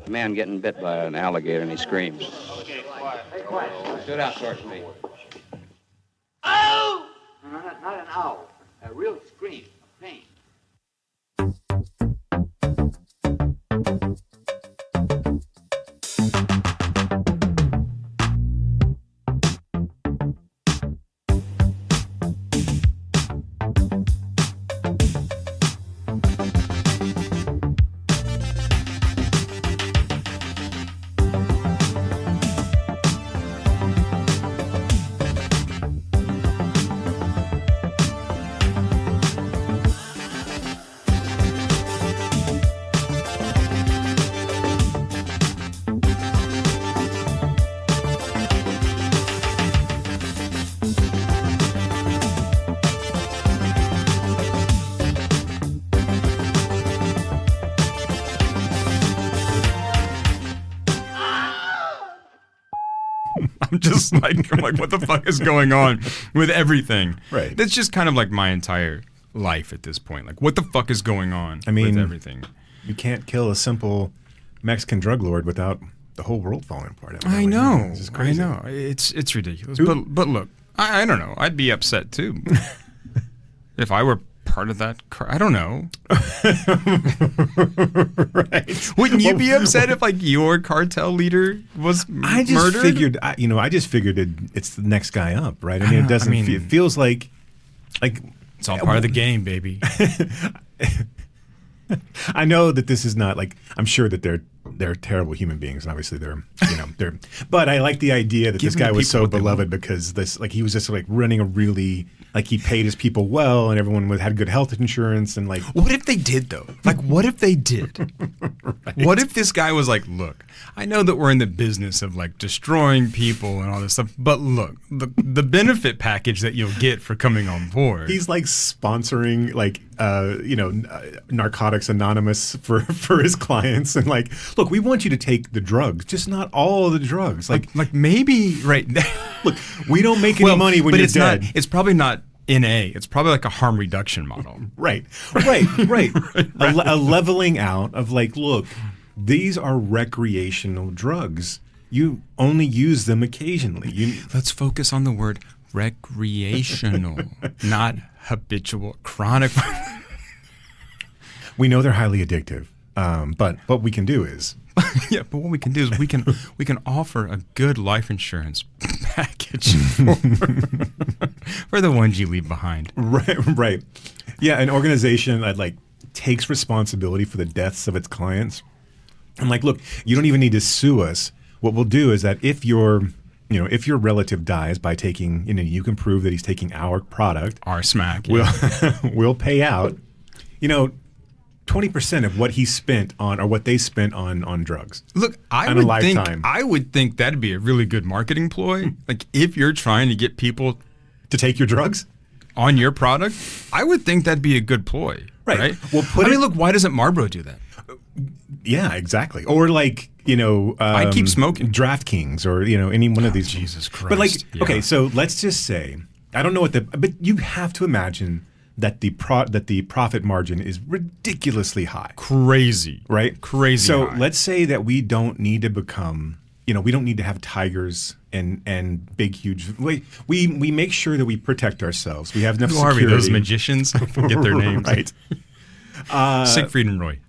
A man getting bit by an alligator and he screams. Okay, quiet. Hey, quiet. Stood out towards me. Ow! No, not an owl. A real scream of pain. I'm like, what the fuck is going on with everything? Right. That's just kind of like my entire life at this point. Like, what the fuck is going on with everything? You can't kill a simple Mexican drug lord without the whole world falling apart. I know. This is crazy. I know. It's ridiculous. But look, I don't know. I'd be upset too. If I were part of that I don't know. Right. Wouldn't you be upset if like your cartel leader was murdered? I just figured it's the next guy up, right? I mean, it feels like it's all part of the game, baby. I know that this is not like, I'm sure that they're terrible human beings, and obviously they're but I like the idea that this guy was so beloved because he was just like running a really, like, he paid his people well and everyone had good health insurance and like. What if they did though? Like, what if they did? Right. What if this guy was like, look, I know that we're in the business of like destroying people and all this stuff, but look, the benefit package that you'll get for coming on board. He's like sponsoring like Narcotics Anonymous for his clients, and like, look, we want you to take the drugs, just not all of the drugs. Like maybe right. Look, we don't make any money when you're dead. It's probably not NA. It's probably like a harm reduction model. Right. A leveling out of like, look, these are recreational drugs. You only use them occasionally. Let's focus on the word recreational, not habitual, chronic. We know they're highly addictive, but what we can do is but what we can do is we can offer a good life insurance package for the ones you leave behind. Right. Yeah, an organization that like takes responsibility for the deaths of its clients. I'm like, look, you don't even need to sue us. What we'll do is that if your relative dies by taking, you can prove that he's taking our product, our smack, we'll pay out, 20% of what he spent on, or what they spent on drugs. Look, I would think that'd be a really good marketing ploy. Like, if you're trying to get people to take your drugs on your product, I would think that'd be a good ploy. Right. Well, look, why doesn't Marlowe do that? Yeah, exactly. Or like, I keep smoking. DraftKings, or any one of these. Jesus Christ. But like, okay, so let's just say, I don't know but you have to imagine that the profit margin is ridiculously high. Crazy. Right? Crazy So high. let's say that we don't need to become, we don't need to have tigers and big, huge. We make sure that we protect ourselves. We have enough security. Who are we, those magicians? I forget their names. Right. Siegfried and Roy.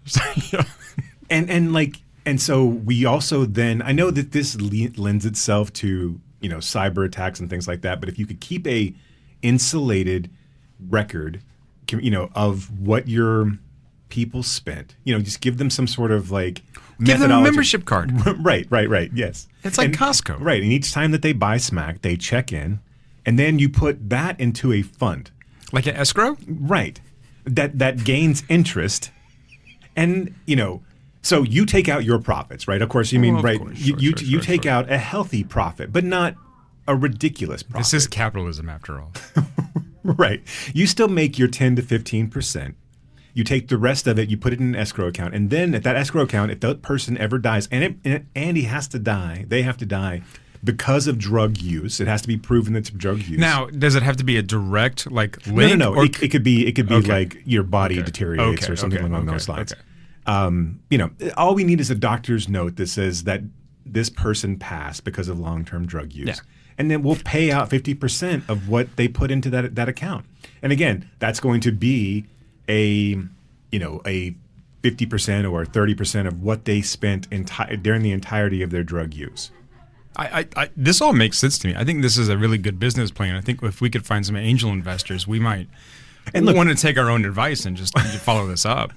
And so we also then, I know that this lends itself to, cyber attacks and things like that, but if you could keep a insulated record, of what your people spent, just give them some sort of like methodology. Give them a membership card. Right. Yes. It's like Costco. Right. And each time that they buy smack, they check in, and then you put that into a fund. Like an escrow? Right. That gains interest. And, so you take out your profits, right? Of course, right? You take out a healthy profit, but not a ridiculous profit. This is capitalism, after all. Right. You still make your 10 to 15%. You take the rest of it, you put it in an escrow account, and then at that escrow account, if that person ever dies, and he has to die, they have to die because of drug use. It has to be proven that it's drug use. Now, does it have to be a direct link? No. It could be okay. Like your body deteriorates or something along those lines. Okay. all we need is a doctor's note that says that this person passed because of long-term drug use. Yeah. And then we'll pay out 50% of what they put into that account. And again, that's going to be a 50% or 30% of what they spent during the entirety of their drug use. This all makes sense to me. I think this is a really good business plan. I think if we could find some angel investors, we might want to take our own advice and just follow this up.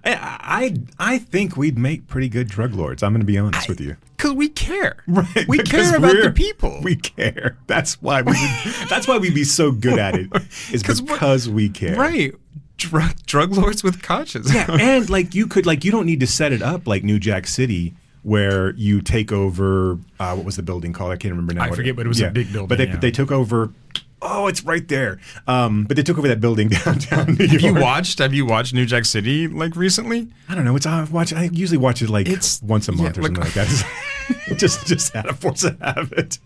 I think we'd make pretty good drug lords. I'm going to be honest with you. Because we care. Right. We care about the people. We care. That's why we'd be so good at it. Is because we care. Right. Drug lords with conscience. Yeah, and you don't need to set it up like New Jack City, where you take over. What was the building called? I can't remember now. I forget, but it was a big building. But they took over. Oh, it's right there. But they took over that building downtown New York. Have you watched New Jack City I don't know. I usually watch it once a month or something like that. just out of force of habit.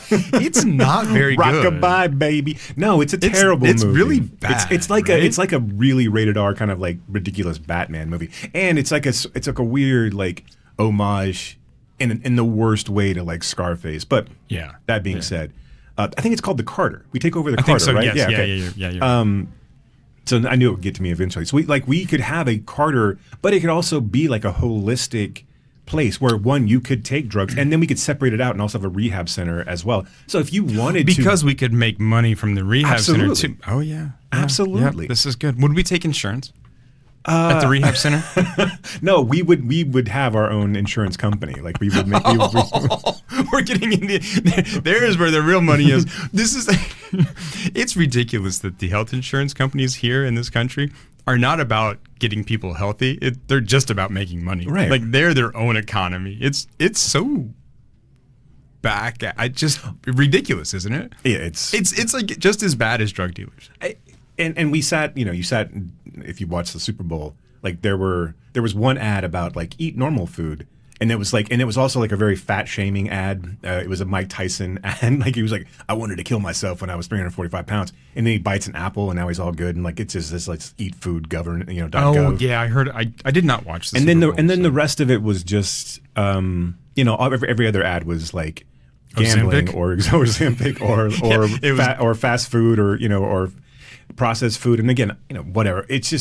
It's not very good. Rockabye, baby. No, it's a terrible movie. It's really bad. It's like a really rated R kind of like ridiculous Batman movie, and it's like a weird like homage in the worst way to like Scarface. But yeah, that being said, I think it's called The Carter. We take over the I Carter, think so, right? Yes. Yeah. So I knew it would get to me eventually. So we could have a Carter, but it could also be like a holistic place where you could take drugs and then we could separate it out and also have a rehab center as well. So if you wanted because we could make money from the rehab center too. Oh yeah. Absolutely. Yeah, this is good. Would we take insurance at the rehab center? No, we would have our own insurance company. Like we would make. We're getting in there's where the real money is. It's ridiculous that the health insurance companies here in this country are not about getting people healthy. They're just about making money. Right. Like they're their own economy. It's so ridiculous, isn't it? Yeah, it's like just as bad as drug dealers. And we sat, if you watched the Super Bowl, like there was one ad about like eat normal food. And it was also like a very fat shaming ad. It was a Mike Tyson ad. Like he was like, I wanted to kill myself when I was 345 pounds. And then he bites an apple and now he's all good. And like it's just this like eat food .gov. Oh yeah, I heard. I did not watch this. And then the rest of it was just every other ad was like gambling Ozempic? or fast food or processed food. And again, whatever. It's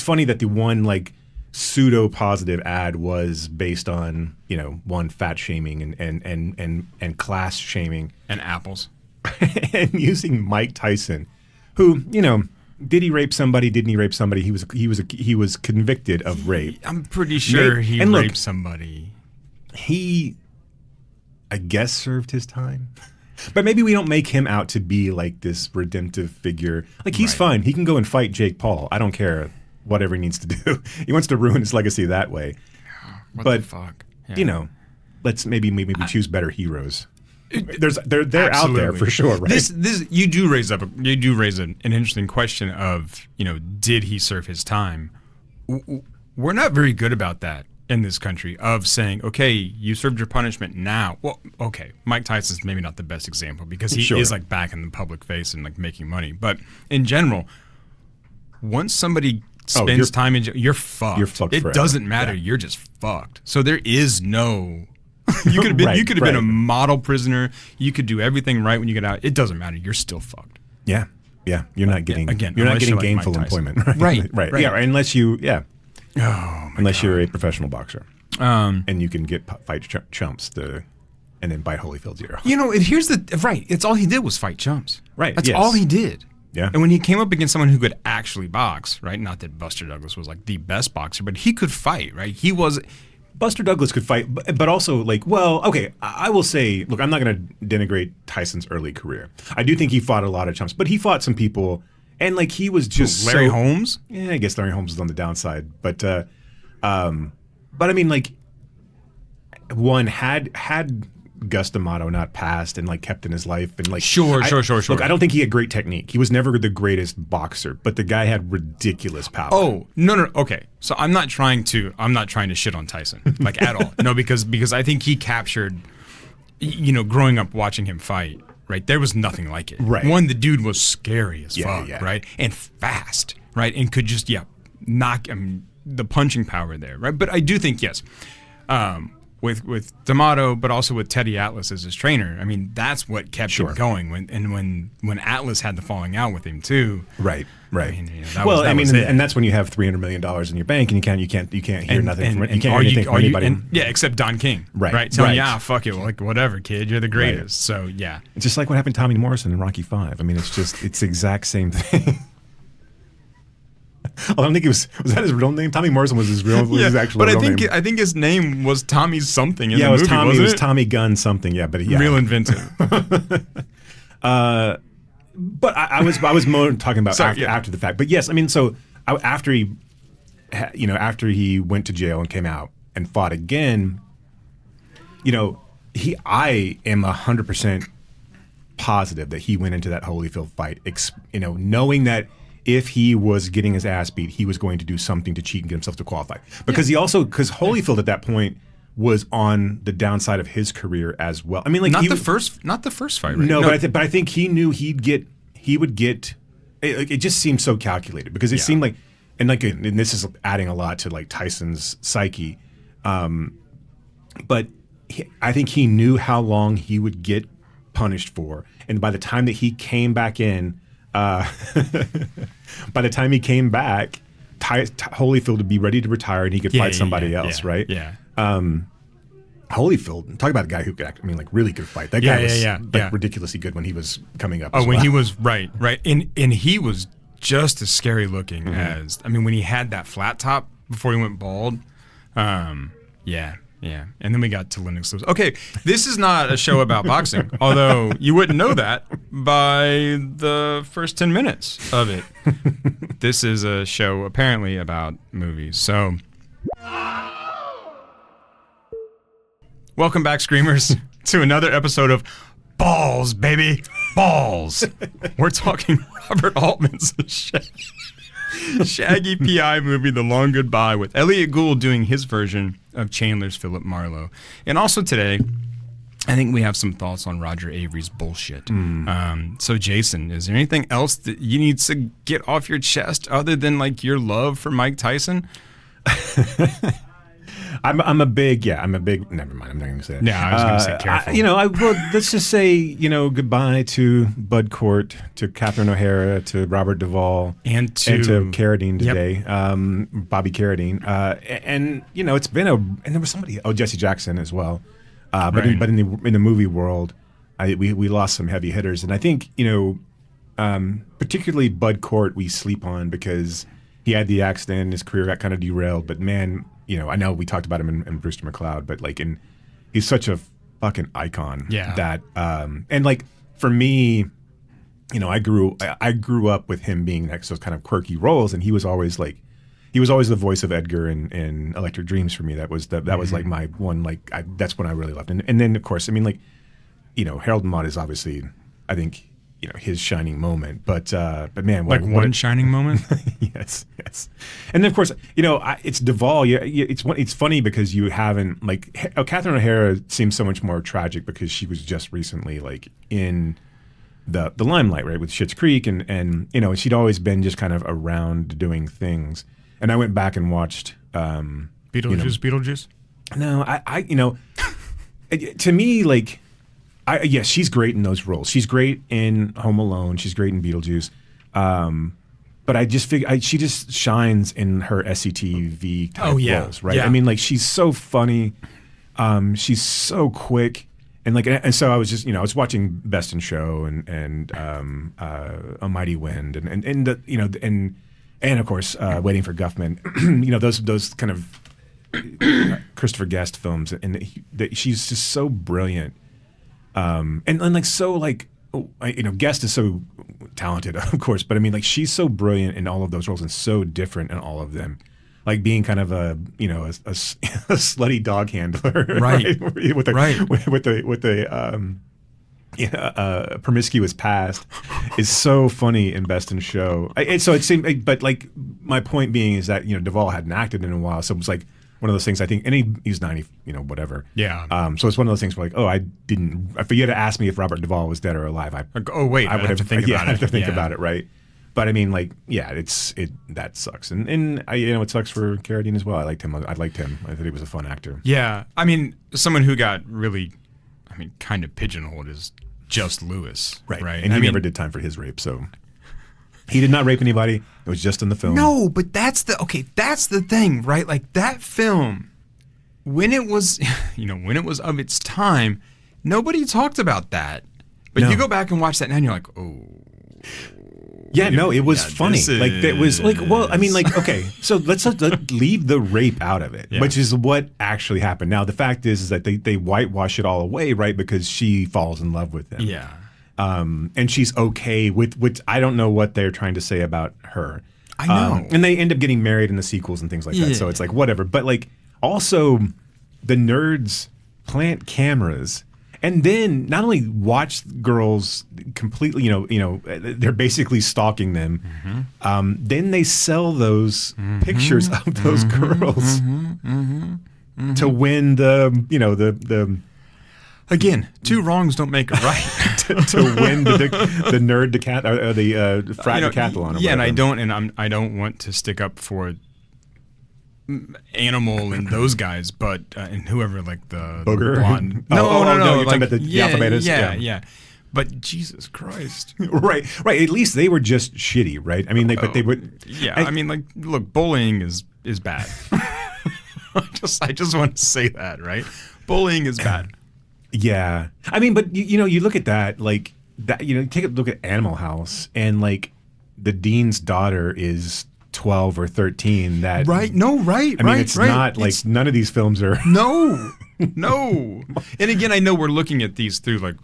funny that the one like pseudo positive ad was based on one fat shaming and class shaming and apples and using Mike Tyson, who did he rape somebody? Didn't he rape somebody? He was convicted of rape. I'm pretty sure he raped somebody. He, I guess, served his time. But maybe we don't make him out to be like this redemptive figure. Like he's fine. He can go and fight Jake Paul. I don't care. Whatever he needs to do. He wants to ruin his legacy that way. What the fuck? Yeah. Let's maybe choose better heroes. They're out there for sure, right? This you do raise an interesting question of, did he serve his time? We're not very good about that in this country of saying, okay, you served your punishment now. Well, okay, Mike Tyson's maybe not the best example because he is like back in the public face and like making money. But in general, once somebody spends time in jail, you're fucked. You're fucked forever. It doesn't matter. Yeah. You're just fucked. So there is no. You could have been a model prisoner. You could do everything right when you get out. It doesn't matter. You're still fucked. Yeah. You're not getting gainful employment. Right. Yeah. Unless you. Yeah. Oh. Unless you're a professional boxer, and you can get fight chumps and then bite Holyfield's ear off. Here's It's all he did was fight chumps. Right. That's all he did. Yeah. And when he came up against someone who could actually box, right? Not that Buster Douglas was like the best boxer, but he could fight, right? Buster Douglas could fight, but also I will say, look, I'm not going to denigrate Tyson's early career. I do think he fought a lot of chumps, but he fought some people, and like he was just Larry Holmes? Yeah, I guess Larry Holmes was on the downside, but I mean, like, one had Gus D'Amato not passed and like kept in his life and like sure. Look, I don't think he had great technique. He was never the greatest boxer, but the guy had ridiculous power. Oh, no. Okay. So I'm not trying to shit on Tyson like at all. No, because I think he captured growing up watching him fight, right? There was nothing like it. Right. One, the dude was scary as Yeah, fuck, yeah. right? And fast, right? And could just, knock, the punching power there, right? But I do think, yes, with D'Amato, but also with Teddy Atlas as his trainer, I mean, that's what kept him going. When Atlas had the falling out with him too. Right. I mean, that was it. And that's when you have $300 million in your bank, and you can't hear nothing from anything from anybody. Except Don King, right? Telling you, fuck it, like whatever, kid, you're the greatest. Right. So yeah, it's just like what happened to Tommy Morrison in Rocky V. I mean, it's the exact same thing. I don't think was that his real name? Tommy Morrison was his actual real name. But I think his name was Tommy something in the it was movie, Tommy. wasn't It was it? Tommy Gunn something. Yeah, but real inventive. But I was more talking about after the fact. But yes, I mean, so after he went to jail and came out and fought again, I am 100% positive that he went into that Holyfield fight, knowing that if he was getting his ass beat, he was going to do something to cheat and get himself to qualify. Because because Holyfield at that point was on the downside of his career as well. I mean, like not the first fight, right? No, but I think he knew he would get. It just seemed so calculated because it seemed like, and this is adding a lot to like Tyson's psyche, but I think he knew how long he would get punished for, and by the time that he came back in, Holyfield would be ready to retire and he could fight somebody else, right? Yeah. Holyfield, talk about a guy who could act, really good fight. That guy was ridiculously good when he was coming up. He was right, and he was just as scary looking as when he had that flat top before he went bald. Yeah, and then we got to Lennox Lewis. Okay, this is not a show about boxing, although you wouldn't know that by the first 10 minutes of it. This is a show apparently about movies. So, welcome back, Screamers, to another episode of Balls, baby, Balls. We're talking Robert Altman's Shaggy PI movie, The Long Goodbye, with Elliot Gould doing his version of Chandler's Philip Marlowe. And also today, I think we have some thoughts on Roger Avery's bullshit. So Jason, is there anything else that you need to get off your chest other than like your love for Mike Tyson? I'm a big, never mind, I'm not going to say it. Yeah, I was going to say careful. Let's just say, goodbye to Bud Cort, to Catherine O'Hara, to Robert Duvall, and to Carradine today, Bobby Carradine. And it's been and there was somebody, Jesse Jackson as well. But in the movie world, we lost some heavy hitters. And I think, particularly Bud Cort we sleep on because he had the accident, his career got kind of derailed, but man, I know we talked about him in Brewster McCloud, but he's such a fucking icon. Yeah. That and for me, I grew up with him being next to those kind of quirky roles, and he was always the voice of Edgar in Electric Dreams for me. That was was like my one that's when I really loved. And then of course, Harold and Maude is obviously, I think, his shining moment, but man, one shining moment. yes. And then of course, it's Duvall. It's funny because you haven't Catherine O'Hara seems so much more tragic because she was just recently in the limelight, right, with Schitt's Creek, and she'd always been just kind of around doing things. And I went back and watched Beetlejuice. No, to me, yes, she's great in those roles. She's great in Home Alone. She's great in Beetlejuice. But I just figure she just shines in her SCTV type roles, right? Yeah. She's so funny. She's so quick. And so I was just, I was watching Best in Show and A Mighty Wind and of course Waiting for Guffman. Those kind of Christopher Guest films, and she's just so brilliant. Guest is so talented, of course, but she's so brilliant in all of those roles and so different in all of them. Being kind of a slutty dog handler, right? with a promiscuous past is so funny in Best in Show. So it seemed, but my point being is that Duvall hadn't acted in a while, so it was one of those things. I think, and he's 90, whatever. Yeah. So it's one of those things where like, oh, I didn't. If you had to ask me if Robert Duvall was dead or alive, I would have to think about it, right? But I mean, like, yeah, that sucks, and it sucks for Carradine as well. I liked him. I thought he was a fun actor. Yeah, I mean, someone who got really, kind of pigeonholed is just Lewis, right? And he never did time for his rape, so he did not rape anybody. It was just in the film. No, but that's the thing, right? Like that film, when it was, when it was of its time, nobody talked about that. But you go back and watch that now, and you're like, oh. Yeah, no, it was funny. Like it was like, well, I mean, like, okay, so let's leave the rape out of it, which is what actually happened. Now, the fact is that they whitewash it all away, right? Because she falls in love with him. Yeah. And she's okay with I don't know what they're trying to say about her. I know. And they end up getting married in the sequels and things like that. So it's like, whatever. But like, also, the nerds plant cameras. And then not only watch girls completely, they're basically stalking them. Then they sell those pictures of those girls to win the Again, two wrongs don't make a right. to win the nerd the frat decathlon. Yeah, and I don't want to stick up for Animal and those guys, but and whoever like the Booger. Blonde. No. You're talking about the Alpha Betas. Yeah. But Jesus Christ. Right. At least they were just shitty, right? I mean, but they would. Yeah. I mean, like, look, bullying is bad. I just want to say that, right? Bullying is bad. Yeah. I mean, but you look at that, like that. Take a look at Animal House, and like the dean's daughter is 12 or 13. That right? No, right. I mean, it's not like none of these films are. No. And again, I know we're looking at these through like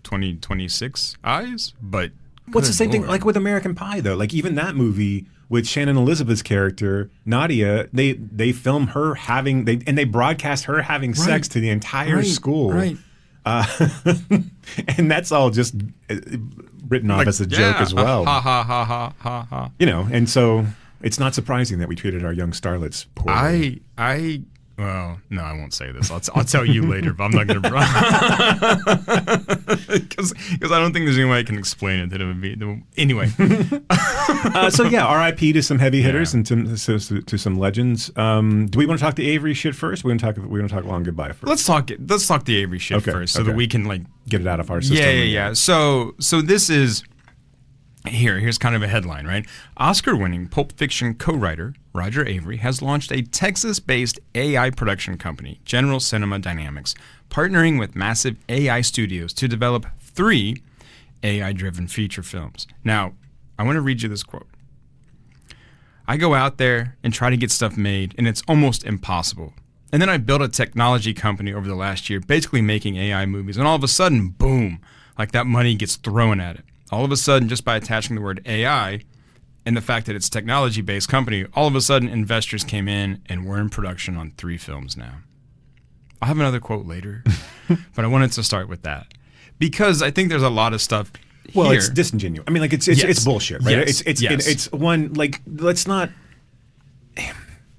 2026 eyes, but what's the same thing like with American Pie though? Like even that movie with Shannon Elizabeth's character Nadia, they film her having they broadcast her having sex to the entire school, right? And that's all just written off as a joke as well. Ha. And so. It's not surprising that we treated our young starlets poorly. Well, no, I won't say this. I'll tell you later, but I'm not going to. Because I don't think there's any way I can explain it. That it would be anyway. So yeah, R.I.P. to some heavy hitters and to some legends. Do we want to talk the Avery shit first? We're going to talk long goodbye first. Let's talk the Avery shit first, so that we can like get it out of our system. Yeah. So this is. Here's kind of a headline, right? Oscar-winning Pulp Fiction co-writer Roger Avery has launched a Texas-based AI production company, General Cinema Dynamics, partnering with massive AI studios to develop 3 AI-driven feature films. Now, I want to read you this quote. I go out there and try to get stuff made, and it's almost impossible. And then I built a technology company over the last year, basically making AI movies, and all of a sudden, boom, like that money gets thrown at it. All of a sudden, just by attaching the word AI and the fact that it's a technology-based company, all of a sudden investors came in and we're in production on 3 films now. I'll have another quote later, but I wanted to start with that because I think there's a lot of stuff Well, here. it's disingenuous. I mean, like it's bullshit, right? Yes. It's one like let's not.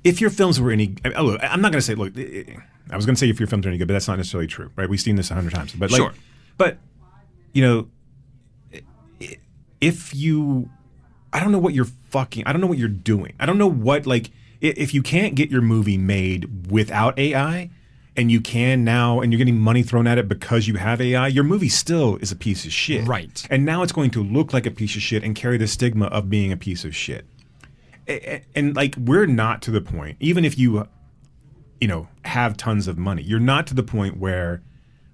If your films were any, I'm not going to say. Look, I was going to say if your films are any good, but that's not necessarily true, right? We've seen this 100 times, but like, sure. But if you, I don't know what you're doing. I don't know what if you can't get your movie made without AI. And you can now, and you're getting money thrown at it because you have AI, your movie still is a piece of shit. Right. And now it's going to look like a piece of shit and carry the stigma of being a piece of shit. And like, we're not to the point, even if you have tons of money, you're not to the point where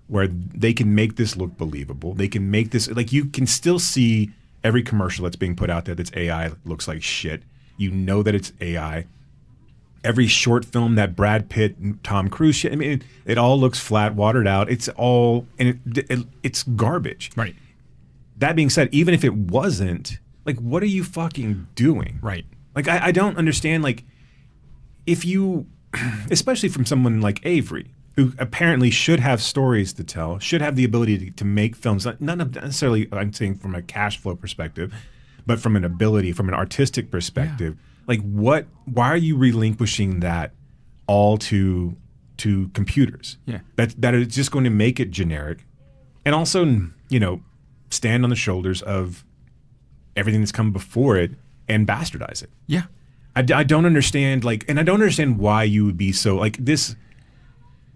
they can make this look believable. They can make this, like, you can still see every commercial that's being put out there that's AI looks like shit. You know that it's AI. Every short film that Brad Pitt and Tom Cruise shit, I mean, it all looks flat, watered out. It's all, and it's garbage. Right. That being said, even if it wasn't, like, what are you fucking doing? Right. Like, I don't understand, like, if you, especially from someone like Avery, who apparently should have stories to tell, should have the ability to make films, not necessarily, I'm saying from a cash flow perspective, but from an ability, from an artistic perspective. Yeah. Like, why are you relinquishing that all to computers. Yeah. That is just going to make it generic, and also, stand on the shoulders of everything that's come before it and bastardize it. Yeah. I don't understand, and I don't understand why you would be so, this,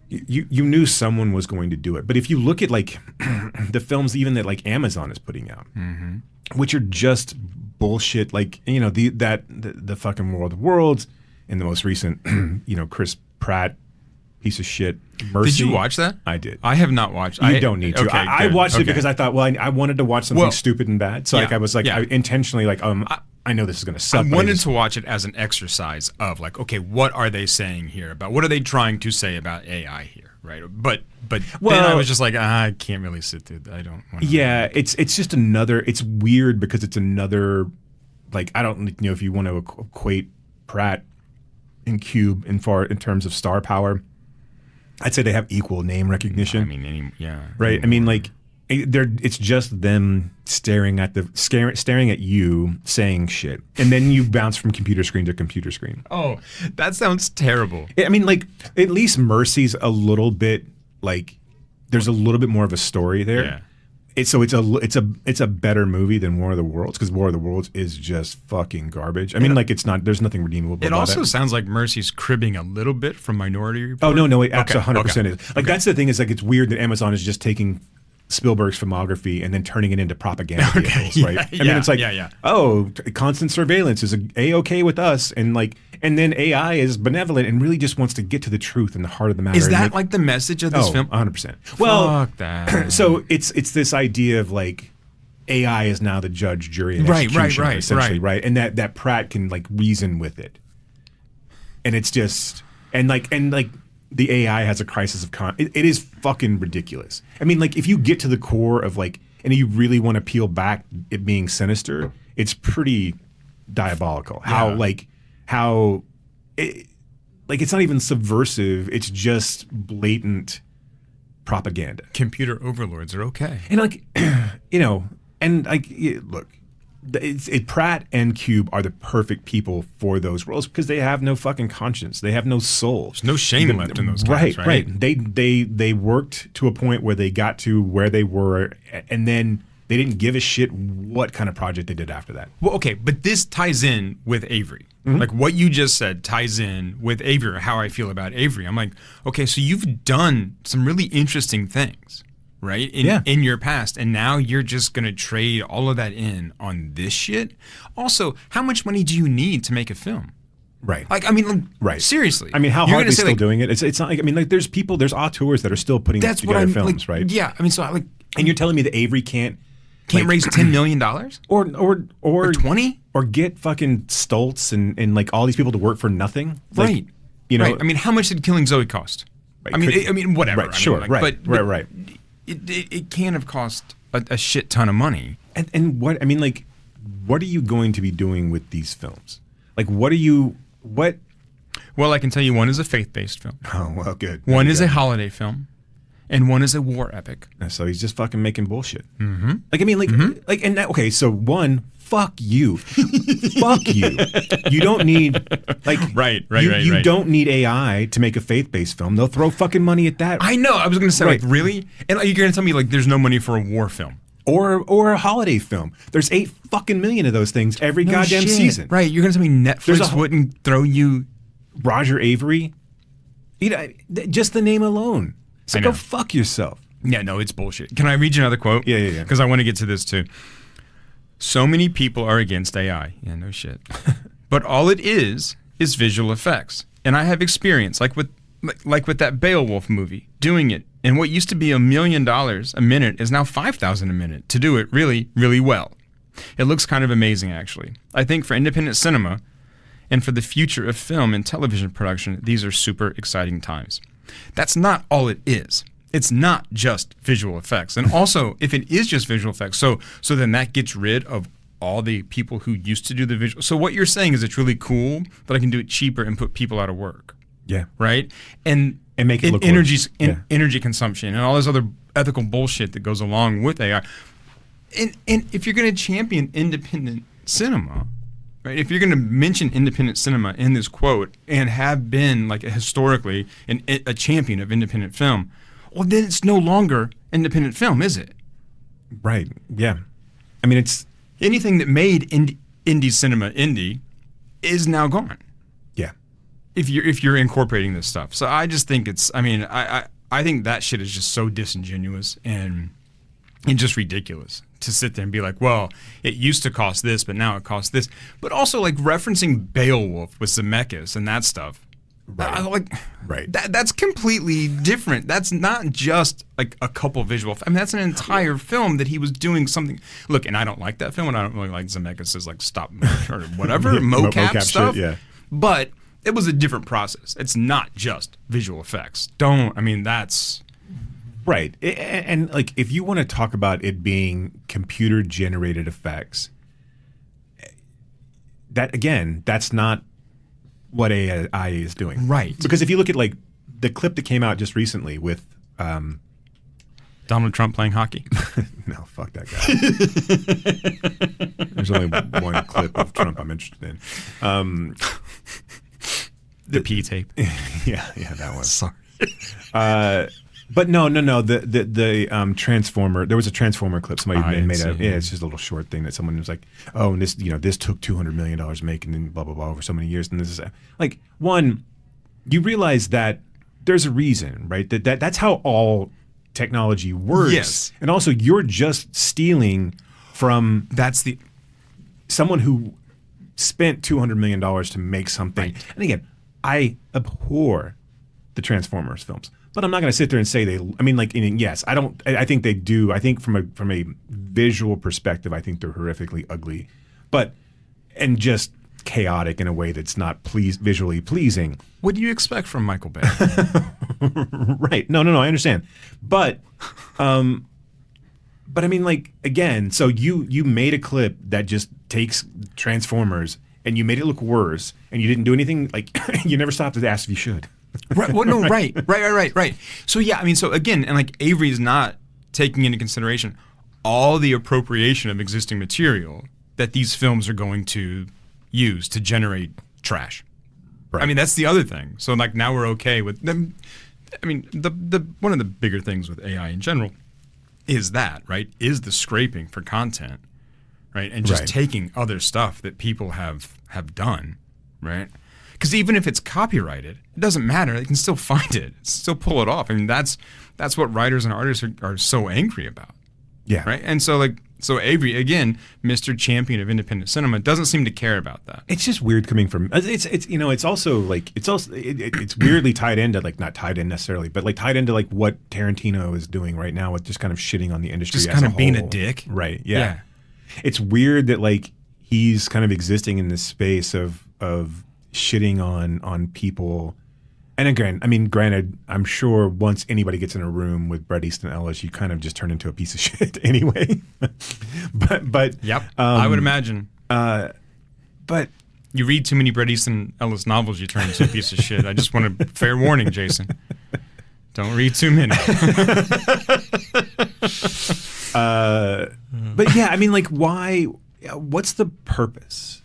you knew someone was going to do it. But if you look at, the films even that, Amazon is putting out, which are just bullshit, the fucking World of Worlds, and the most recent, Chris Pratt, piece of shit, Mercy. Did you watch that? I did. I have not watched. You don't need to. Okay, I good. watched it Okay. because I thought, I wanted to watch something stupid and bad. So, Yeah, I was I intentionally, I know this is going to suck. I but wanted to watch it as an exercise of okay, what are they saying here about? What are they trying to say about AI here, right? But then I was just I can't really sit through that. I don't want to. Yeah, it's just another. It's weird because it's another. I don't know if you want to equate Pratt and Cube in terms of star power. I'd say they have equal name recognition. I mean, right. I mean, it's just them staring at you saying shit, and then you bounce from computer screen to computer screen. Oh, that sounds terrible. I mean, at least Mercy's a little bit there's a little bit more of a story there. Yeah. It's a better movie than War of the Worlds, because War of the Worlds is just fucking garbage. I mean, it's not. There's nothing redeemable about it. It also sounds like Mercy's cribbing a little bit from Minority Report. Oh no, it absolutely 100% is. Okay. That's the thing is it's weird that Amazon is just taking Spielberg's filmography and then turning it into propaganda vehicles, right? I mean, it's oh, constant surveillance is A-okay with us, and then AI is benevolent and really just wants to get to the truth and the heart of the matter. Is that the message of this film? 100%. Well, fuck that. So it's this idea of AI is now the judge, jury, and executioner, essentially, right? And that Pratt can reason with it, and it's just and the AI has a crisis of it is fucking ridiculous. I mean, if you get to the core of and you really want to peel back it being sinister, it's pretty diabolical. How it's not even subversive. It's just blatant propaganda. Computer overlords are okay. And look, Pratt and Cube are the perfect people for those roles because they have no fucking conscience. They have no soul. There's no shame left in those guys, right? They worked to a point where they got to where they were, and then they didn't give a shit what kind of project they did after that. Well, okay, but this ties in with Avery. What you just said ties in with Avery, or how I feel about Avery. I'm okay, so you've done some really interesting things, right? In your past, and now you're just going to trade all of that in on this shit? Also, how much money do you need to make a film? Right. Right. Seriously. I mean, how hard are they still doing it? It's not there's auteurs that are still putting together films, right? Yeah. I mean, and you're telling me that Avery can't raise $10 million? Or 20? Or get fucking Stoltz and all these people to work for nothing? Right. Right. I mean, how much did Killing Zoe cost? Right. I mean, whatever. Right, sure. Right. It can't have cost a shit ton of money. And what are you going to be doing with these films? Well, I can tell you one is a faith-based film. Oh, well, good. One is a holiday film, and one is a war epic. So he's just fucking making bullshit. Mm-hmm. Okay, so one, fuck you. Fuck you. You don't need, you don't need AI to make a faith-based film. They'll throw fucking money at that. I know. I was going to say, really? And you're going to tell me, there's no money for a war film. Or a holiday film. There's 8 fucking million of those things every goddamn season. Right. You're going to tell me Netflix wouldn't throw you Roger Avery? Just the name alone. So go fuck yourself. Yeah, no, it's bullshit. Can I read you another quote? Yeah. Because I want to get to this too. So many people are against AI. Yeah, no shit. But all it is visual effects. And I have experience, like with that Beowulf movie, doing it. And what used to be $1 million a minute is now $5,000 a minute to do it really, really well. It looks kind of amazing, actually. I think for independent cinema and for the future of film and television production, these are super exciting times. That's not all it is. It's not just visual effects. And also, if it is just visual effects, so then that gets rid of all the people who used to do the visual. So what you're saying is it's really cool, but I can do it cheaper and put people out of work. Yeah. Right? And make it look energy consumption and all this other ethical bullshit that goes along with AI. And if you're going to champion independent cinema, right? If you're going to mention independent cinema in this quote and have been like historically a champion of independent film, well, then it's no longer independent film, is it? Right. Yeah. I mean, it's anything that made indie cinema indie is now gone. Yeah. If you're incorporating this stuff, so I just think it's. I mean, I think that shit is just so disingenuous and just ridiculous to sit there and be like, well, it used to cost this, but now it costs this. But also like referencing Beowulf with Zemeckis and that stuff. Right. Right. That's completely different. That's not just like a couple visual. I mean, that's an entire film that he was doing something. Look, and I don't like that film, and I don't really like Zemeckis' like stop motion or whatever mocap stuff. Shit, yeah. But it was a different process. It's not just visual effects. That's right. And like, if you want to talk about it being computer generated effects, that's not what AI is doing. Right. Because if you look at like the clip that came out just recently with Donald Trump playing hockey. No, fuck that guy. There's only one clip of Trump I'm interested in. The P tape. Yeah, that one. Sorry. But no. The Transformer. There was a Transformer clip somebody made. It's just a little short thing that someone was like, "Oh, and this took $200 million to make, and then blah blah blah over so many years." And this is like one. You realize that there's a reason, right? That's how all technology works. Yes. And also, you're just stealing from someone who spent $200 million to make something. Right. And again, I abhor the Transformers films. But I'm not going to sit there and say they. I mean, like, yes, I don't. I think they do. I think from a visual perspective, I think they're horrifically ugly, and just chaotic in a way that's not visually pleasing. What do you expect from Michael Bay? Right? No. I understand, but I mean, like, again, so you made a clip that just takes Transformers and you made it look worse, and you didn't do anything. Like, you never stopped to ask if you should. Right. Well, no. Right. So yeah, I mean, so again, and like Avery is not taking into consideration all the appropriation of existing material that these films are going to use to generate trash. Right. I mean, that's the other thing. So like now we're okay with them. I mean, the one of the bigger things with AI in general is that, right? Is the scraping for content, right? And just taking other stuff that people have done, right? Because even if it's copyrighted, it doesn't matter. They can still find it, still pull it off. I mean, that's what writers and artists are so angry about. Yeah. Right. And so Avery, again, Mr. Champion of independent cinema, doesn't seem to care about that. It's just weird coming from. It's also like it's weirdly tied into, like, not tied in necessarily, but like tied into like what Tarantino is doing right now with just kind of shitting on the industry, just as kind a of being whole. A dick. Right. Yeah. It's weird that like he's kind of existing in this space of shitting on people. And again, I mean, granted, I'm sure once anybody gets in a room with Bret Easton Ellis, you kind of just turn into a piece of shit anyway. but yep, I would imagine. But you read too many Bret Easton Ellis novels, you turn into a piece of shit. I just want a fair warning, Jason. Don't read too many. But yeah, I mean, like, why? What's the purpose?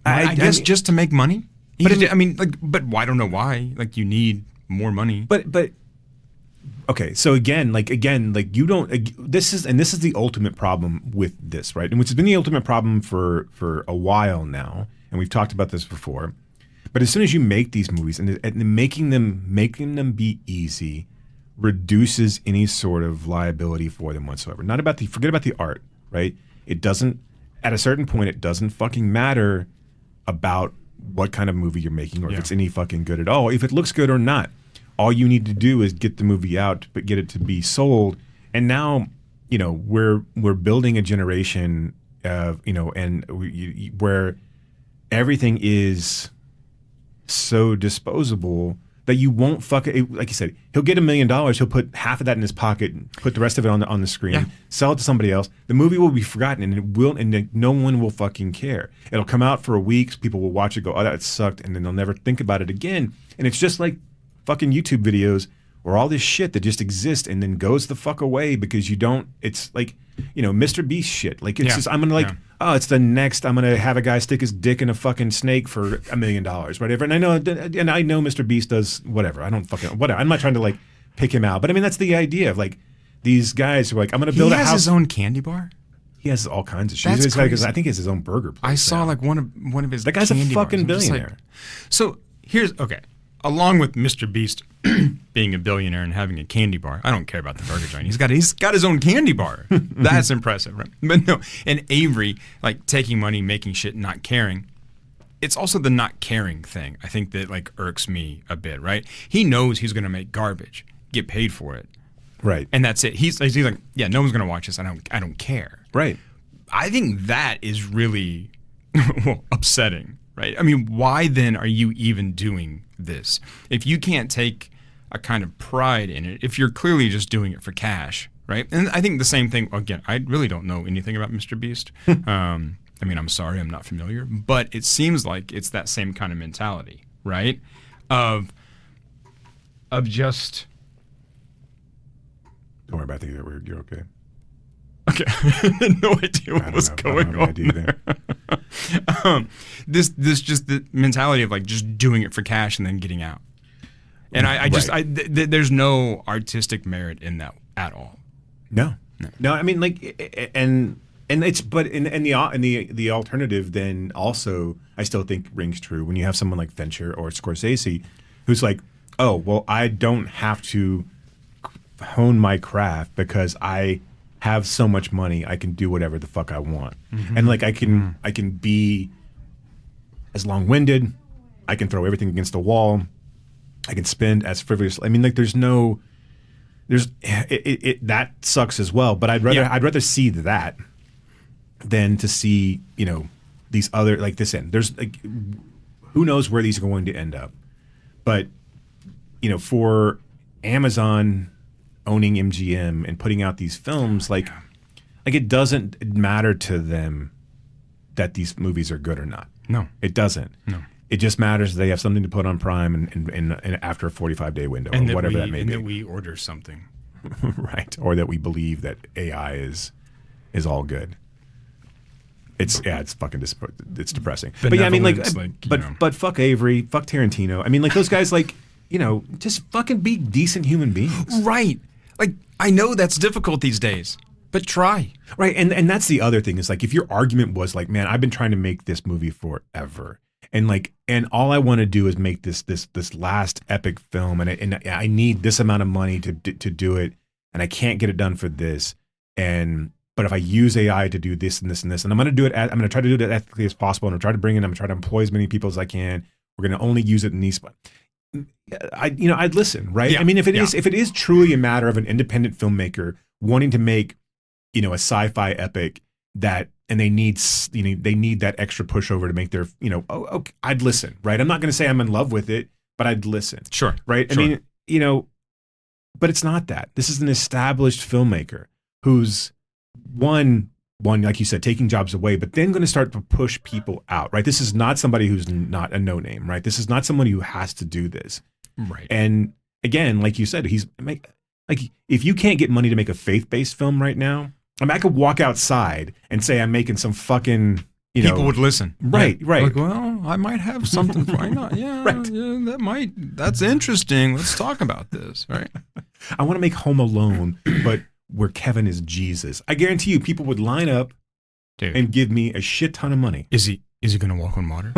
I guess just to make money. But I don't know why. Like, you need more money. But okay. So again, you don't. This is the ultimate problem with this, right? And which has been the ultimate problem for a while now. And we've talked about this before. But as soon as you make these movies and making them be easy reduces any sort of liability for them whatsoever. Forget about the art, right? It doesn't. At a certain point, it doesn't fucking matter about what kind of movie you're making, or if it's any fucking good at all, if it looks good or not. All you need to do is get the movie out, but get it to be sold. And now, we're building a generation of, where everything is so disposable that you won't fuck it. Like you said, he'll get $1 million. He'll put half of that in his pocket, put the rest of it on the screen, sell it to somebody else. The movie will be forgotten, and no one will fucking care. It'll come out for a week. People will watch it, go, "Oh, that sucked," and then they'll never think about it again. And it's just like fucking YouTube videos or all this shit that just exists and then goes the fuck away because you don't. It's like Mr. Beast shit. Like, it's just, I'm gonna it's the next, I'm gonna have a guy stick his dick in a fucking snake for $1 million, whatever. And I know Mr. Beast does whatever. I don't fucking, whatever. I'm not trying to like pick him out, but I mean, that's the idea of like these guys who are like, I'm gonna build a house. He has his own candy bar? He has all kinds of shit. That's crazy. I think he has his own burger place. I saw now. like one of his. That guy's a candy fucking bars. billionaire. So here's okay. Along with Mr. Beast being a billionaire and having a candy bar, I don't care about the burger joint. He's got his own candy bar. That's impressive, right? But no, and Avery like taking money, making shit, not caring. It's also the not caring thing. I think that like irks me a bit, right? He knows he's going to make garbage, get paid for it, right? And that's it. He's like, yeah, no one's going to watch this. I don't care, right? I think that is really upsetting, right? I mean, why then are you even doing this? If you can't take a kind of pride in it, if you're clearly just doing it for cash, right? And I think the same thing, again, I really don't know anything about Mr. Beast. I mean, I'm sorry, I'm not familiar, but it seems like it's that same kind of mentality, right? Of just... Don't worry about it. You're okay. Okay, I had no idea what was going on there. This just the mentality of like just doing it for cash and then getting out, and there's no artistic merit in that at all. No. I mean, like, and it's the alternative then also I still think rings true when you have someone like Fincher or Scorsese, who's like, oh well, I don't have to hone my craft because I have so much money, I can do whatever the fuck I want. Mm-hmm. And like I can be as long-winded, I can throw everything against the wall, I can spend as frivolous. I mean, like that sucks as well. But I'd rather see that than to see, these other like this end. There's like who knows where these are going to end up. But for Amazon owning MGM and putting out these films, like it doesn't matter to them that these movies are good or not. No, it doesn't. No, it just matters that they have something to put on Prime and after a 45-day window or whatever that may be. And that we order something, right? Or that we believe that AI is all good. It's fucking it's depressing. But yeah, I mean, but fuck Avery, fuck Tarantino. I mean, like those guys, like just fucking be decent human beings, right? Like, I know that's difficult these days, but try. Right, and that's the other thing is like if your argument was like, man, I've been trying to make this movie forever, and all I want to do is make this last epic film, and I need this amount of money to do it, and I can't get it done for this, but if I use AI to do this and this and this, and I'm going to do it, I'm going to try to do it as ethically as possible, and I'm trying to employ as many people as I can. We're going to only use it in these. I'd listen, right? Yeah, I mean, if it is truly a matter of an independent filmmaker wanting to make, a sci-fi epic and they need that extra pushover to make their, okay, I'd listen, right? I'm not going to say I'm in love with it, but I'd listen. Sure. Right? Sure. I mean, but it's not that. This is an established filmmaker who's one, like you said, taking jobs away, but then going to start to push people out, right? This is not somebody who's not a no-name, right? This is not somebody who has to do this. Right. And again, like you said, if you can't get money to make a faith-based film right now, I mean, I could walk outside and say I'm making some fucking, people would listen. Right, yeah. right. Like, well, I might have something. Why not? Yeah, right. Yeah, that's interesting. Let's talk about this, right? I want to make Home Alone, but where Kevin is Jesus. I guarantee you people would line up and give me a shit ton of money. Is he going to walk on water?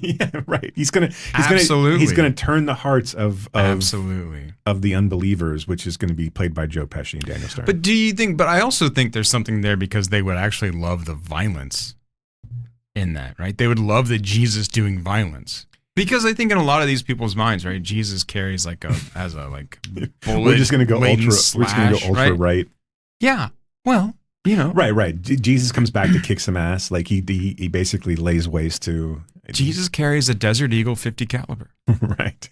Yeah, right. He's going Absolutely. to turn the hearts of Absolutely. Of the unbelievers, which is going to be played by Joe Pesci and Daniel Stern. But I also think there's something there because they would actually love the violence in that, right? They would love the Jesus doing violence. Because I think in a lot of these people's minds, right, Jesus carries bullet. We're just going to go ultra right. Yeah. Well, Right. Jesus comes back to kick some ass. Like he basically lays waste to. Jesus carries a Desert Eagle 50 caliber. Right.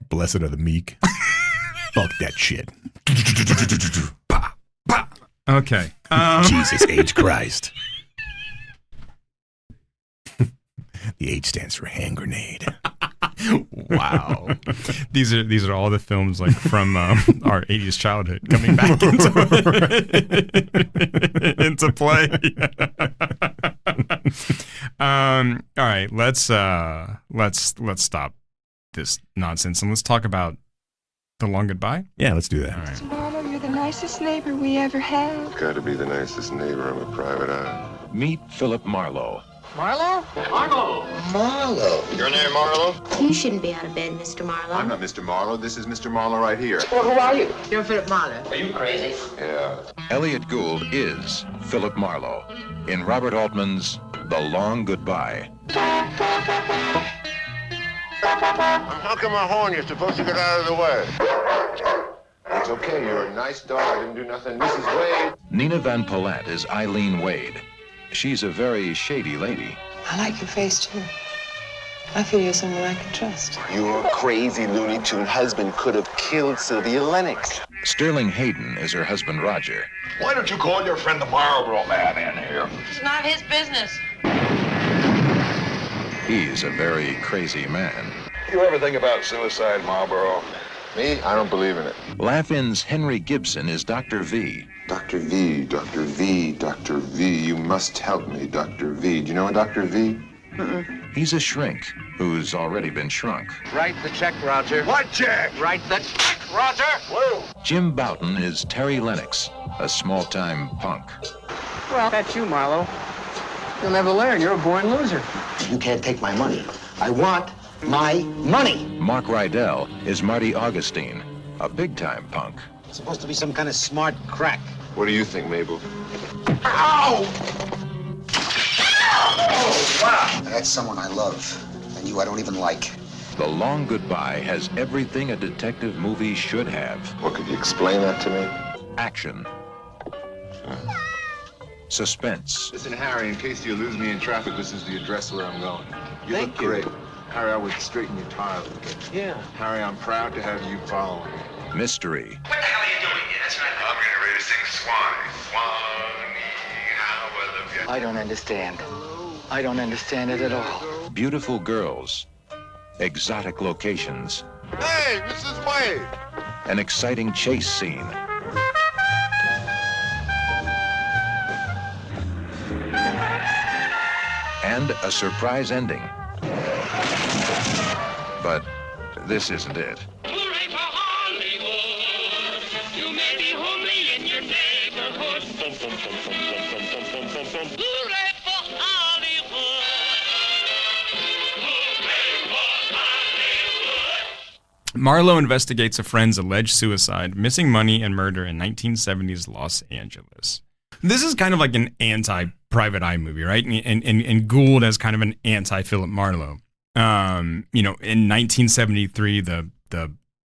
Blessed are the meek. Fuck that shit. Okay. Jesus H. Christ. The H stands for hand grenade. Wow. These are all the films like from our 80s childhood coming back into play. All right, let's stop this nonsense and let's talk about The Long Goodbye. Yeah, let's do that. All right. Mr. Marlowe, you're the nicest neighbor we ever had. Gotta be the nicest neighbor. I'm a private eye. Meet Philip Marlowe. Marlowe? Marlowe! Marlowe. Your name, Marlowe? You shouldn't be out of bed, Mr. Marlowe. I'm not Mr. Marlowe. This is Mr. Marlowe right here. Well, who are you? You're Philip Marlowe. Are you crazy? Yeah. Elliot Gould is Philip Marlowe in Robert Altman's The Long Goodbye. How come my horn? You're supposed to get out of the way. It's okay. You're a nice dog. I didn't do nothing. Mrs. Wade. Nina Van Palat is Eileen Wade. She's a very shady lady. I like your face, too. I feel you're someone I can trust. Your crazy Looney Tune husband could have killed Sylvia Lennox. Sterling Hayden is her husband, Roger. Why don't you call your friend the Marlboro Man in here? It's not his business. He's a very crazy man. You ever think about suicide, Marlboro? Me? I don't believe in it. Laugh-In's Henry Gibson is Dr. V. Dr. V, Dr. V, Dr. V, you must help me, Dr. V. Do you know a Dr. V? He's a shrink who's already been shrunk. Write the check, Roger. What check? Write the check, Roger! Whoa. Jim Boughton is Terry Lennox, a small-time punk. Well, that's you, Marlowe. You'll never learn. You're a born loser. You can't take my money. I want my money. Mark Rydell is Marty Augustine, a big-time punk. It's supposed to be some kind of smart crack. What do you think, Mabel? Ow! Oh, wow. That's someone I love, and you I don't even like. The Long Goodbye has everything a detective movie should have. What, could you explain that to me? Action. Suspense. Listen, Harry, in case you lose me in traffic, this is the address where I'm going. You Thank look you. great. Harry, I would straighten your tie a little bit. Yeah. Harry, I'm proud to have you follow me. Mystery. What the hell are you doing here? That's right. I'm getting ready to sing Swanee. Swanee, how I love you. I don't understand. I don't understand it at all. Beautiful girls. Exotic locations. Hey, Mrs. Wade! An exciting chase scene. And a surprise ending. But this isn't it. Hooray for Hollywood! You may be homely in your neighborhood. Hooray for Hollywood! Hooray for Hollywood! Marlowe investigates a friend's alleged suicide, missing money, and murder in 1970s Los Angeles. This is kind of like an anti-Private Eye movie, right? And Gould as kind of an anti-Philip Marlowe. In 1973,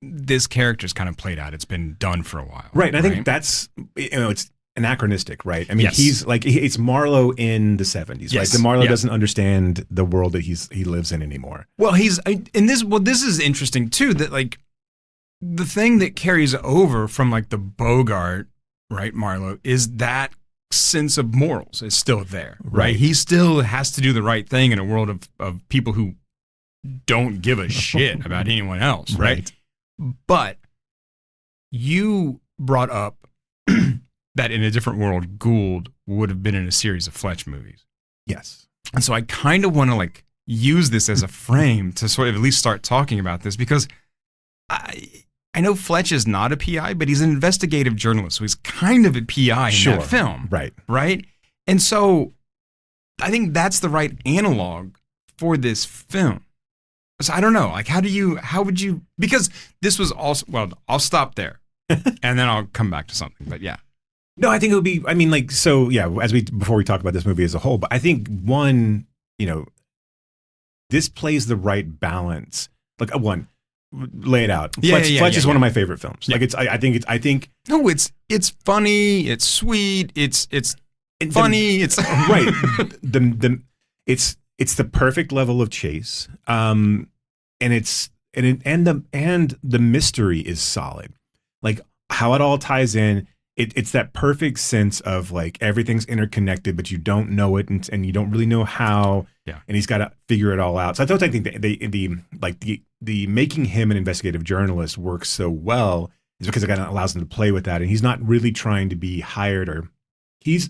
this character's kind of played out. It's been done for a while. Right. And I think that's, it's anachronistic, right? I mean, Yes. he's like, it's Marlowe in the 70s, Yes. right? The Marlowe Yeah. doesn't understand the world that he lives in anymore. Well, this is interesting too, that like the thing that carries over from like the Bogart, right, Marlowe, is that sense of morals is still there, right? Right. He still has to do the right thing in a world of people who don't give a shit about anyone else, right? But you brought up that in a different world, Gould would have been in a series of Fletch movies. Yes. And so I kind of want to like use this as a frame to sort of at least start talking about this, because I know Fletch is not a PI, but he's an investigative journalist, so he's kind of a PI in that film. Right. Right? And so I think that's the right analog for this film. So I don't know, like how would you, because this was also, well, I'll stop there and then I'll come back to something, but yeah. No, I think it would be, I mean, like, so yeah, before we talk about this movie as a whole, but I think one, this plays the right balance. Like lay it out. Fletch is one of my favorite films. Yeah. Like I think No, it's funny, it's sweet, it's funny, it's right. It's the perfect level of chase. And the mystery is solid. Like how it all ties in. it's that perfect sense of like everything's interconnected, but you don't know it, and you don't really know how. Yeah. And he's got to figure it all out. So I think the making him an investigative journalist works so well is because it kind of allows him to play with that, and he's not really trying to be hired, or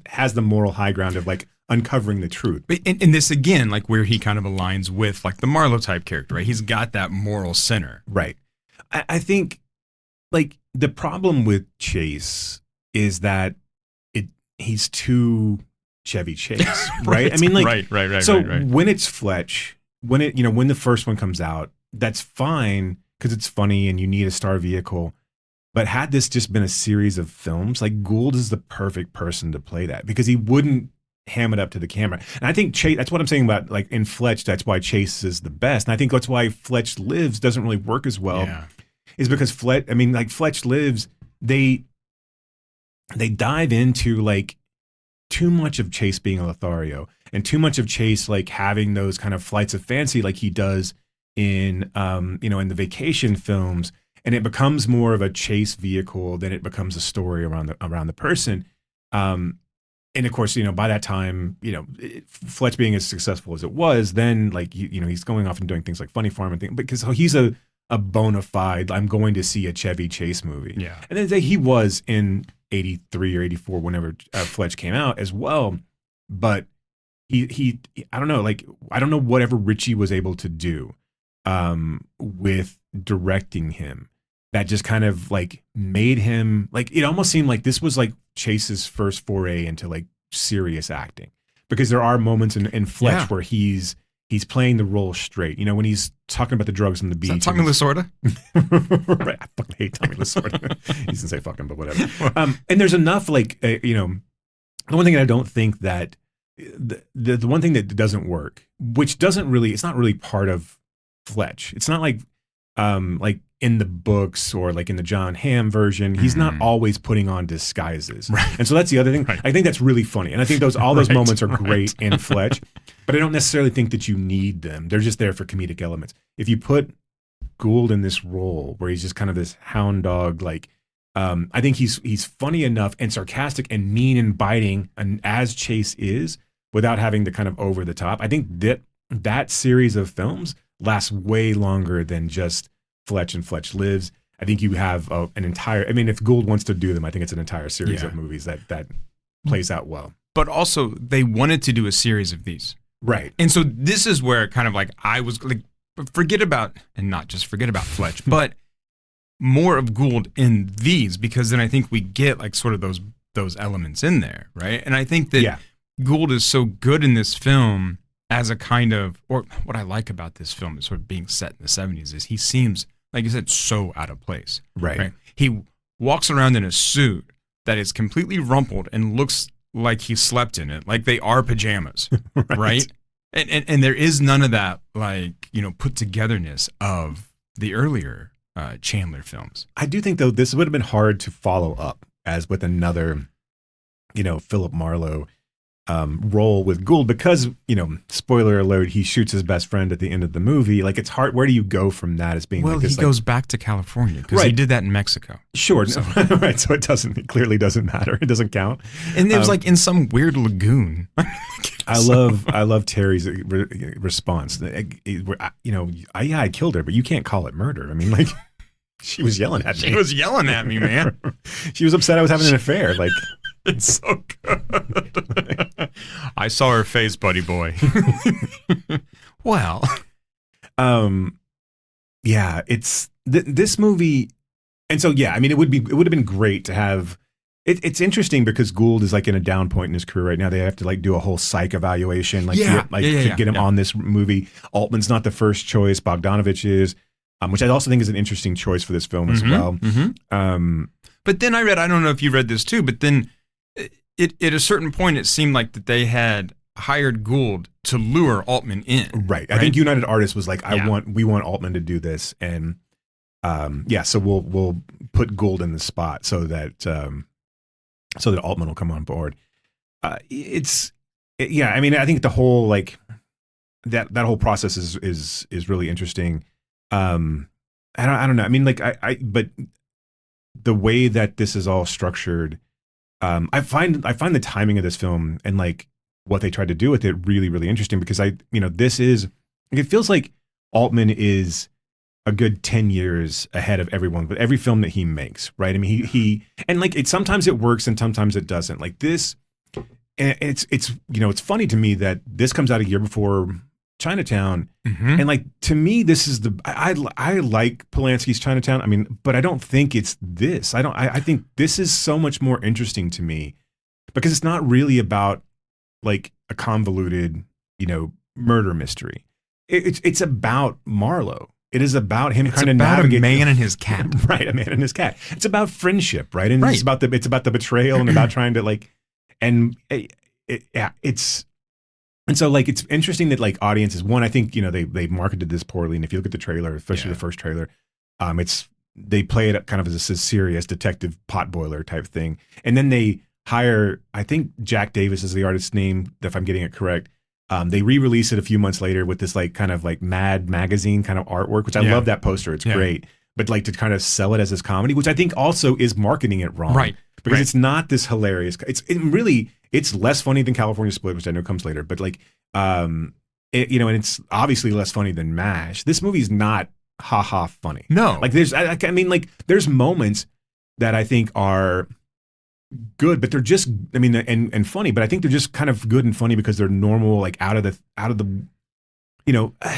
has the moral high ground of like uncovering the truth. And this again, like where he kind of aligns with like the Marlowe type character, right? He's got that moral center, right? I think like the problem with Chase is that he's too Chevy Chase, right? I mean, like, right. So right. when it's Fletch, when the first one comes out, that's fine because it's funny and you need a star vehicle. But had this just been a series of films, like Gould is the perfect person to play that because he wouldn't ham it up to the camera. And I think Chase, that's what I'm saying about like in Fletch, that's why Chase is the best. And I think that's why Fletch Lives doesn't really work as well. Yeah. Is because Fletch Lives, they dive into like too much of Chase being a Lothario and too much of Chase like having those kind of flights of fancy like he does in in the vacation films, and it becomes more of a chase vehicle than it becomes a story around the person. And of course, by that time, Fletch being as successful as it was, then like he's going off and doing things like Funny Farm and things because he's a bona fide, I'm going to see a Chevy Chase movie. Yeah. And then he was in 83 or 84 whenever Fletch came out as well. But he I don't know, like I don't know whatever Ritchie was able to do with directing him that just kind of like made him like, it almost seemed like this was like Chase's first foray into like serious acting, because there are moments in Fletch where he's playing the role straight. When he's talking about the drugs on the beach. Tommy Lasorda? Right. I fucking hate Tommy Lasorda. He doesn't say fucking, but whatever. And there's enough like, the one thing I don't think that, the one thing that doesn't work, which doesn't really, it's not really part of Fletch. It's not like in the books or like in the John Hamm version, he's not always putting on disguises. Right. And so that's the other thing. Right. I think that's really funny. And I think all those moments are great in Fletch, but I don't necessarily think that you need them. They're just there for comedic elements. If you put Gould in this role where he's just kind of this hound dog, like, I think he's funny enough and sarcastic and mean and biting, and as Chase is, without having the kind of over the top. I think that series of films lasts way longer than just Fletch and Fletch Lives. I think you have an entire, I mean, if Gould wants to do them, I think it's an entire series of movies that plays out well. But also, they wanted to do a series of these. Right. And so this is where kind of like I was like, forget about Fletch, but more of Gould in these, because then I think we get like sort of those elements in there, right? And I think that Gould is so good in this film as a kind of, or what I like about this film is sort of being set in the 70s is he seems, like you said, so out of place. Right. He walks around in a suit that is completely rumpled and looks like he slept in it, like they are pajamas, right? And there is none of that, like, put togetherness of the earlier Chandler films. I do think, though, this would have been hard to follow up as with another, Philip Marlowe role with Gould, because, spoiler alert, he shoots his best friend at the end of the movie. Like, it's hard. Where do you go from that as being well, like this? He goes back to California because he did that in Mexico. Sure. So. Right. So it clearly doesn't matter. It doesn't count. And it was like in some weird lagoon. I love Terry's response. I killed her, but you can't call it murder. I mean, like, she was yelling at me. She was yelling at me, man. She was upset I was having an affair. Like, it's so good. I saw her face, buddy boy. Well, it's this movie, and so I mean, it would have been great to have. It's interesting because Gould is like in a down point in his career right now. They have to like do a whole psych evaluation, to get him on this movie. Altman's not the first choice. Bogdanovich is, which I also think is an interesting choice for this film as well. Mm-hmm. But then I don't know if you read this too, but then at a certain point it seemed like that they had hired Gould to lure Altman in. Right. I think United Artists was like, we want Altman to do this, and so we'll put Gould in the spot so that Altman will come on board. I mean, I think the whole like that whole process is really interesting. I don't know. I mean, like but the way that this is all structured, I find the timing of this film and like what they tried to do with it really, really interesting because it feels like Altman is a good 10 years ahead of everyone, but every film that he makes, right? I mean, he and like sometimes it works and sometimes it doesn't. Like this, it's it's funny to me that this comes out a year before Chinatown, and like to me, this is I like Polanski's Chinatown. I mean, but I don't think it's this. I think this is so much more interesting to me because it's not really about like a convoluted, murder mystery. It's about Marlowe. It is about him kind of navigating. A man and his cat, right? A man and his cat. It's about friendship, right? And it's about the betrayal and about trying to like, and it's so like it's interesting that like audiences. One, I think they marketed this poorly, and if you look at the trailer, especially the first trailer, they play it kind of as a serious detective potboiler type thing, and then they hire, I think Jack Davis is the artist's name, if I'm getting it correct. They re-release it a few months later with this like kind of like Mad magazine kind of artwork, which I love that poster. It's great. But like to kind of sell it as this comedy, which I think also is marketing it wrong. Right. Because it's not this hilarious. It's less funny than California Split, which I know comes later. But like, and it's obviously less funny than MASH. This movie's not ha-ha funny. No. Like there's moments that I think are good, but they're just, and funny, but I think they're just kind of good and funny because they're normal, like out of the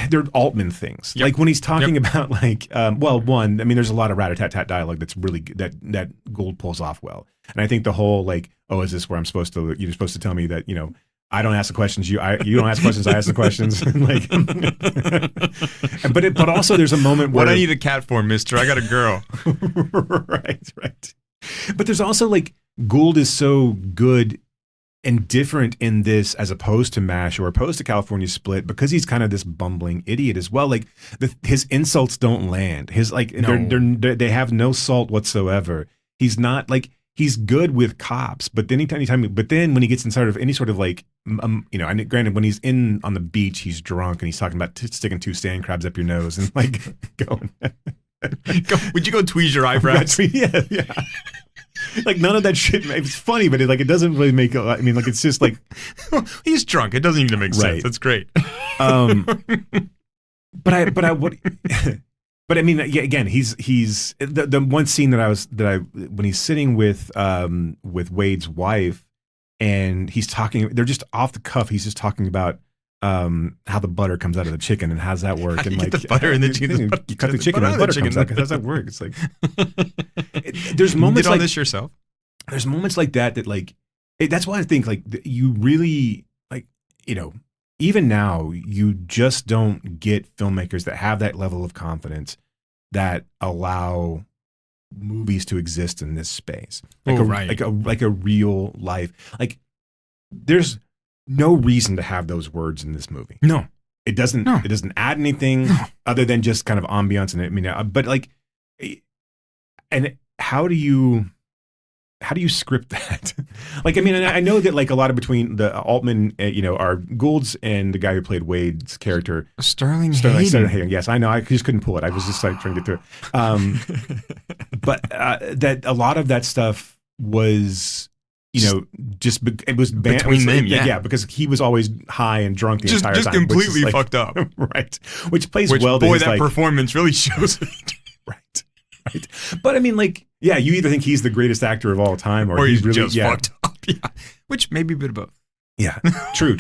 they're Altman things. Yep. Like when he's talking about like, there's a lot of rat-a-tat-tat dialogue that's really that Gould pulls off well. And I think the whole like, oh, is this where you're supposed to tell me that, I don't ask the questions, you don't ask questions, I ask the questions. Like, but also there's a moment where what I need a cat for, mister? I got a girl. Right. But there's also like, Gould is so good and different in this as opposed to MASH or opposed to California Split because he's kind of this bumbling idiot as well. Like his insults don't land. His like they have no salt whatsoever. He's not like he's good with cops, but then when he gets in sort of any sort of like and granted when he's on the beach he's drunk and he's talking about sticking 2 sand crabs up your nose and like going. Would you go tweeze your eyebrows? Yeah. Like none of that shit. It's funny, but it doesn't really make. It's just like he's drunk. It doesn't even make sense. That's great. Again, he's the one scene when he's sitting with Wade's wife, and he's talking. They're just off the cuff. He's just talking about how the butter comes out of the chicken and how's that work? How do and you get the butter in the chicken? You cut the chicken and the butter comes out. How's that work? It's like there's moments you did all like this yourself. There's moments like that like that's why I think like you really like even now you just don't get filmmakers that have that level of confidence that allow movies to exist in this space like a real life like there's no reason to have those words in this movie. No, it doesn't. It doesn't add anything other than just kind of ambiance. And but like, and how do you script that? Like, I know that like a lot of between the Altman, are Gould's and the guy who played Wade's character, Sterling Hayden. Yes, I know. I just couldn't pull it. I was just like trying to get through it. But that a lot of that stuff was. It was between them, because he was always high and drunk the entire time. Just completely fucked up. Right. Which plays well. Boy, that performance really shows it. Right. But you either think he's the greatest actor of all time or he's really just fucked up. Yeah. Which maybe a bit of both. Yeah. True.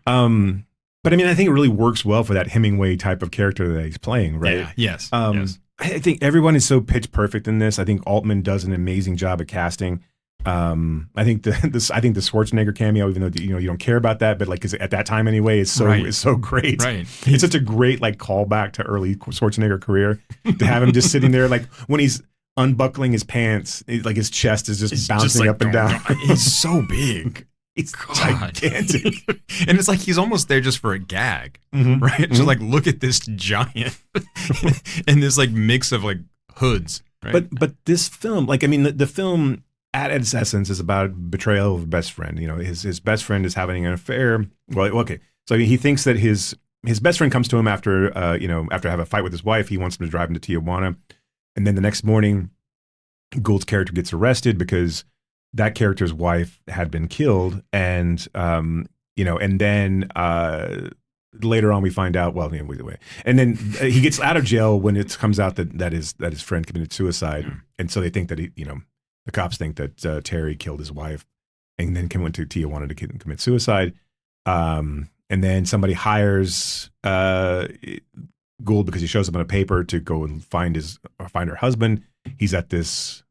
But I think it really works well for that Hemingway type of character that he's playing, right? Yeah. Yes. Yes. I think everyone is so pitch perfect in this. I think Altman does an amazing job at casting. I think the Schwarzenegger cameo, even though you don't care about that, but like 'cause at that time anyway, it's so great. Right. It's such a great like callback to early Schwarzenegger career to have him just sitting there like when he's unbuckling his pants, like his chest is just bouncing up and down. He's so big. It's gigantic. And it's like he's almost there just for a gag, right? Just like look at this giant and this like mix of like hoods. Right? But this film, the film. At its essence is about betrayal of a best friend. His best friend is having an affair. Well, okay. So he thinks that his best friend comes to him after have a fight with his wife. He wants him to drive him to Tijuana. And then the next morning, Gould's character gets arrested because that character's wife had been killed, and and then later on we find out. Well, anyway, and then he gets out of jail when it comes out that his friend committed suicide, and so they think that the cops think that Terry killed his wife, and then went to Tijuana to commit suicide. And then somebody hires Gould because he shows up on a paper to go and find her husband. He's at this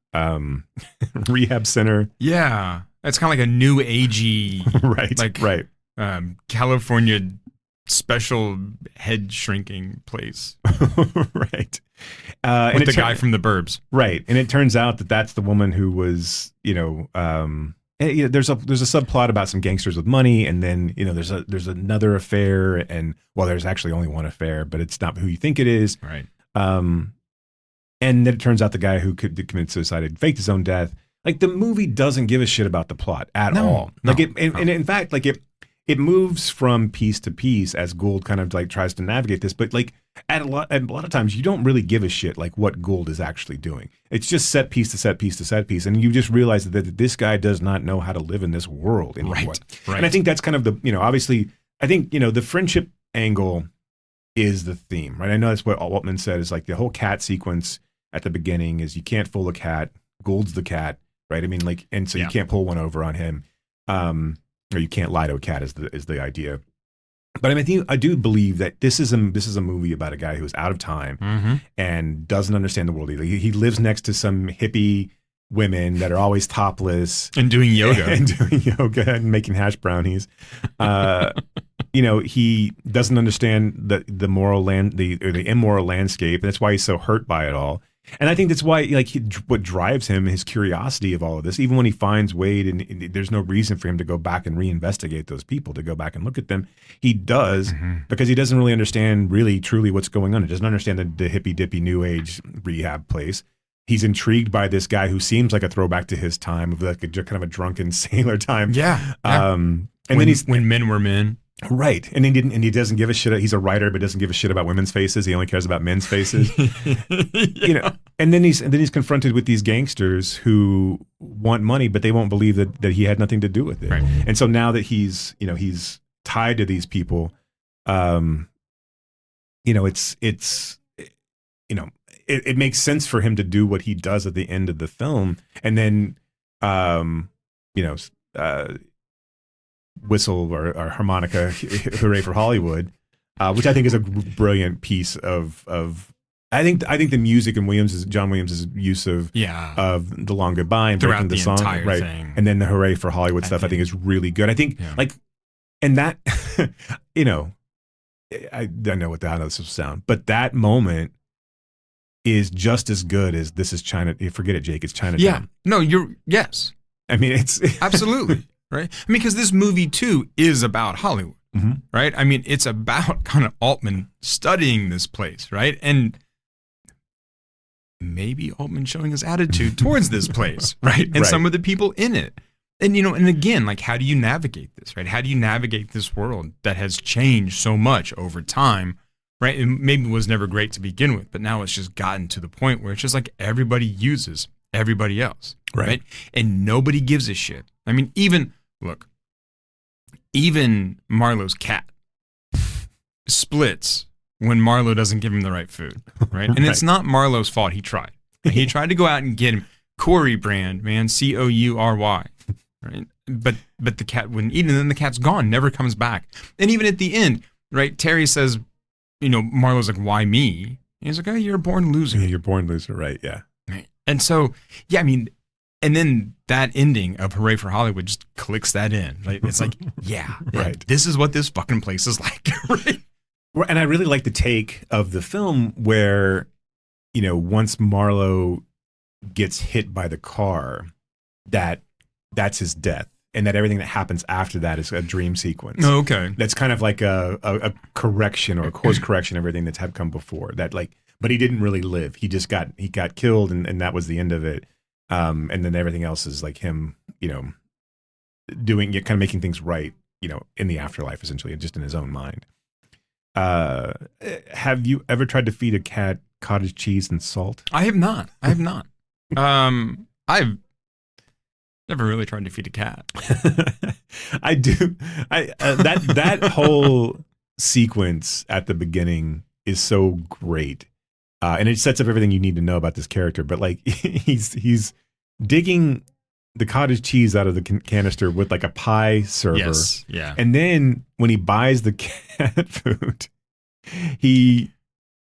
rehab center. Yeah, it's kind of like a new agey, right, California special head shrinking place, right? With the guy from the Burbs, right? And it turns out that that's the woman who was, there's a subplot about some gangsters with money, and then there's another affair, and there's actually only one affair, but it's not who you think it is, right? And then it turns out the guy who committed suicide had faked his own death. Like, the movie doesn't give a shit about the plot at all. Like, and in fact, like it moves from piece to piece as Gould kind of like tries to navigate this, but like at a lot of times you don't really give a shit like what Gould is actually doing. It's just set piece to set piece to set piece, and you just realize that this guy does not know how to live in this world anymore. Right. And I think that's kind of the obviously I think the friendship angle is the theme, right? I know that's what Altman said, is like the whole cat sequence at the beginning is you can't fool a cat. Gould's the cat, right? I mean, like, and so you can't pull one over on him. Or you can't lie to a cat is the idea. But I mean, I do believe that this is a movie about a guy who's out of time and doesn't understand the world either. He lives next to some hippie women that are always topless and doing yoga and making hash brownies. He doesn't understand the moral the immoral landscape, and that's why he's so hurt by it all. And I think that's why, like, what drives him, his curiosity of all of this, even when he finds Wade, and there's no reason for him to go back and reinvestigate those people, to go back and look at them. He does, because he doesn't really understand really, truly what's going on. He doesn't understand the hippy-dippy new age rehab place. He's intrigued by this guy who seems like a throwback to his time, of like kind of a drunken sailor time. Yeah. And then when men were men. Right. And he doesn't give a shit. He's a writer, but doesn't give a shit about women's faces. He only cares about men's faces. And then he's confronted with these gangsters who want money, but they won't believe that he had nothing to do with it. Right. And so now that he's tied to these people, it makes sense for him to do what he does at the end of the film. And then whistle or harmonica, hooray for Hollywood, which I think is a brilliant piece of. I think the music and John Williams' use of the Long Goodbye and throughout breaking the song, entire right, thing. and then the hooray for Hollywood stuff, I think is really good. I think and that I know how this will sound, but that moment is just as good as This Is China. Forget it, Jake. It's Chinatown. Yeah. No, yes. I mean, it's absolutely. Right? I mean, because this movie, too, is about Hollywood, right? I mean, it's about kind of Altman studying this place, right? And maybe Altman showing his attitude towards this place, right? And some of the people in it. And, and again, like, how do you navigate this, right? How do you navigate this world that has changed so much over time, right? It maybe was never great to begin with, but now it's just gotten to the point where it's just like everybody uses everybody else, right? And nobody gives a shit. I mean, even Marlowe's cat splits when Marlowe doesn't give him the right food, right? And it's not Marlowe's fault. He tried. He tried to go out and get him Corey brand, man, Coury, right? But the cat wouldn't eat, and then the cat's gone, never comes back. And even at the end, right? Terry says, Marlowe's like, "Why me?" And he's like, "Oh, you're a born loser." Yeah, you're a born loser, right? Yeah. Right. And so, I mean. And then that ending of Hooray for Hollywood just clicks that in. Like, it's like, right. This is what this fucking place is like, right? And I really like the take of the film where, once Marlowe gets hit by the car, that's his death. And that everything that happens after that is a dream sequence. Oh, okay. That's kind of like a correction or a course correction of everything that's had come before. But he didn't really live. He got killed, and that was the end of it. And then everything else is like him, doing kind of making things right, in the afterlife, essentially, just in his own mind. Have you ever tried to feed a cat cottage cheese and salt? I have not. I've Never really tried to feed a cat. I do. That whole sequence at the beginning is so great, and it sets up everything you need to know about this character. But like, he's digging the cottage cheese out of the canister with like a pie server. Yes. Yeah. And then when he buys the cat food, he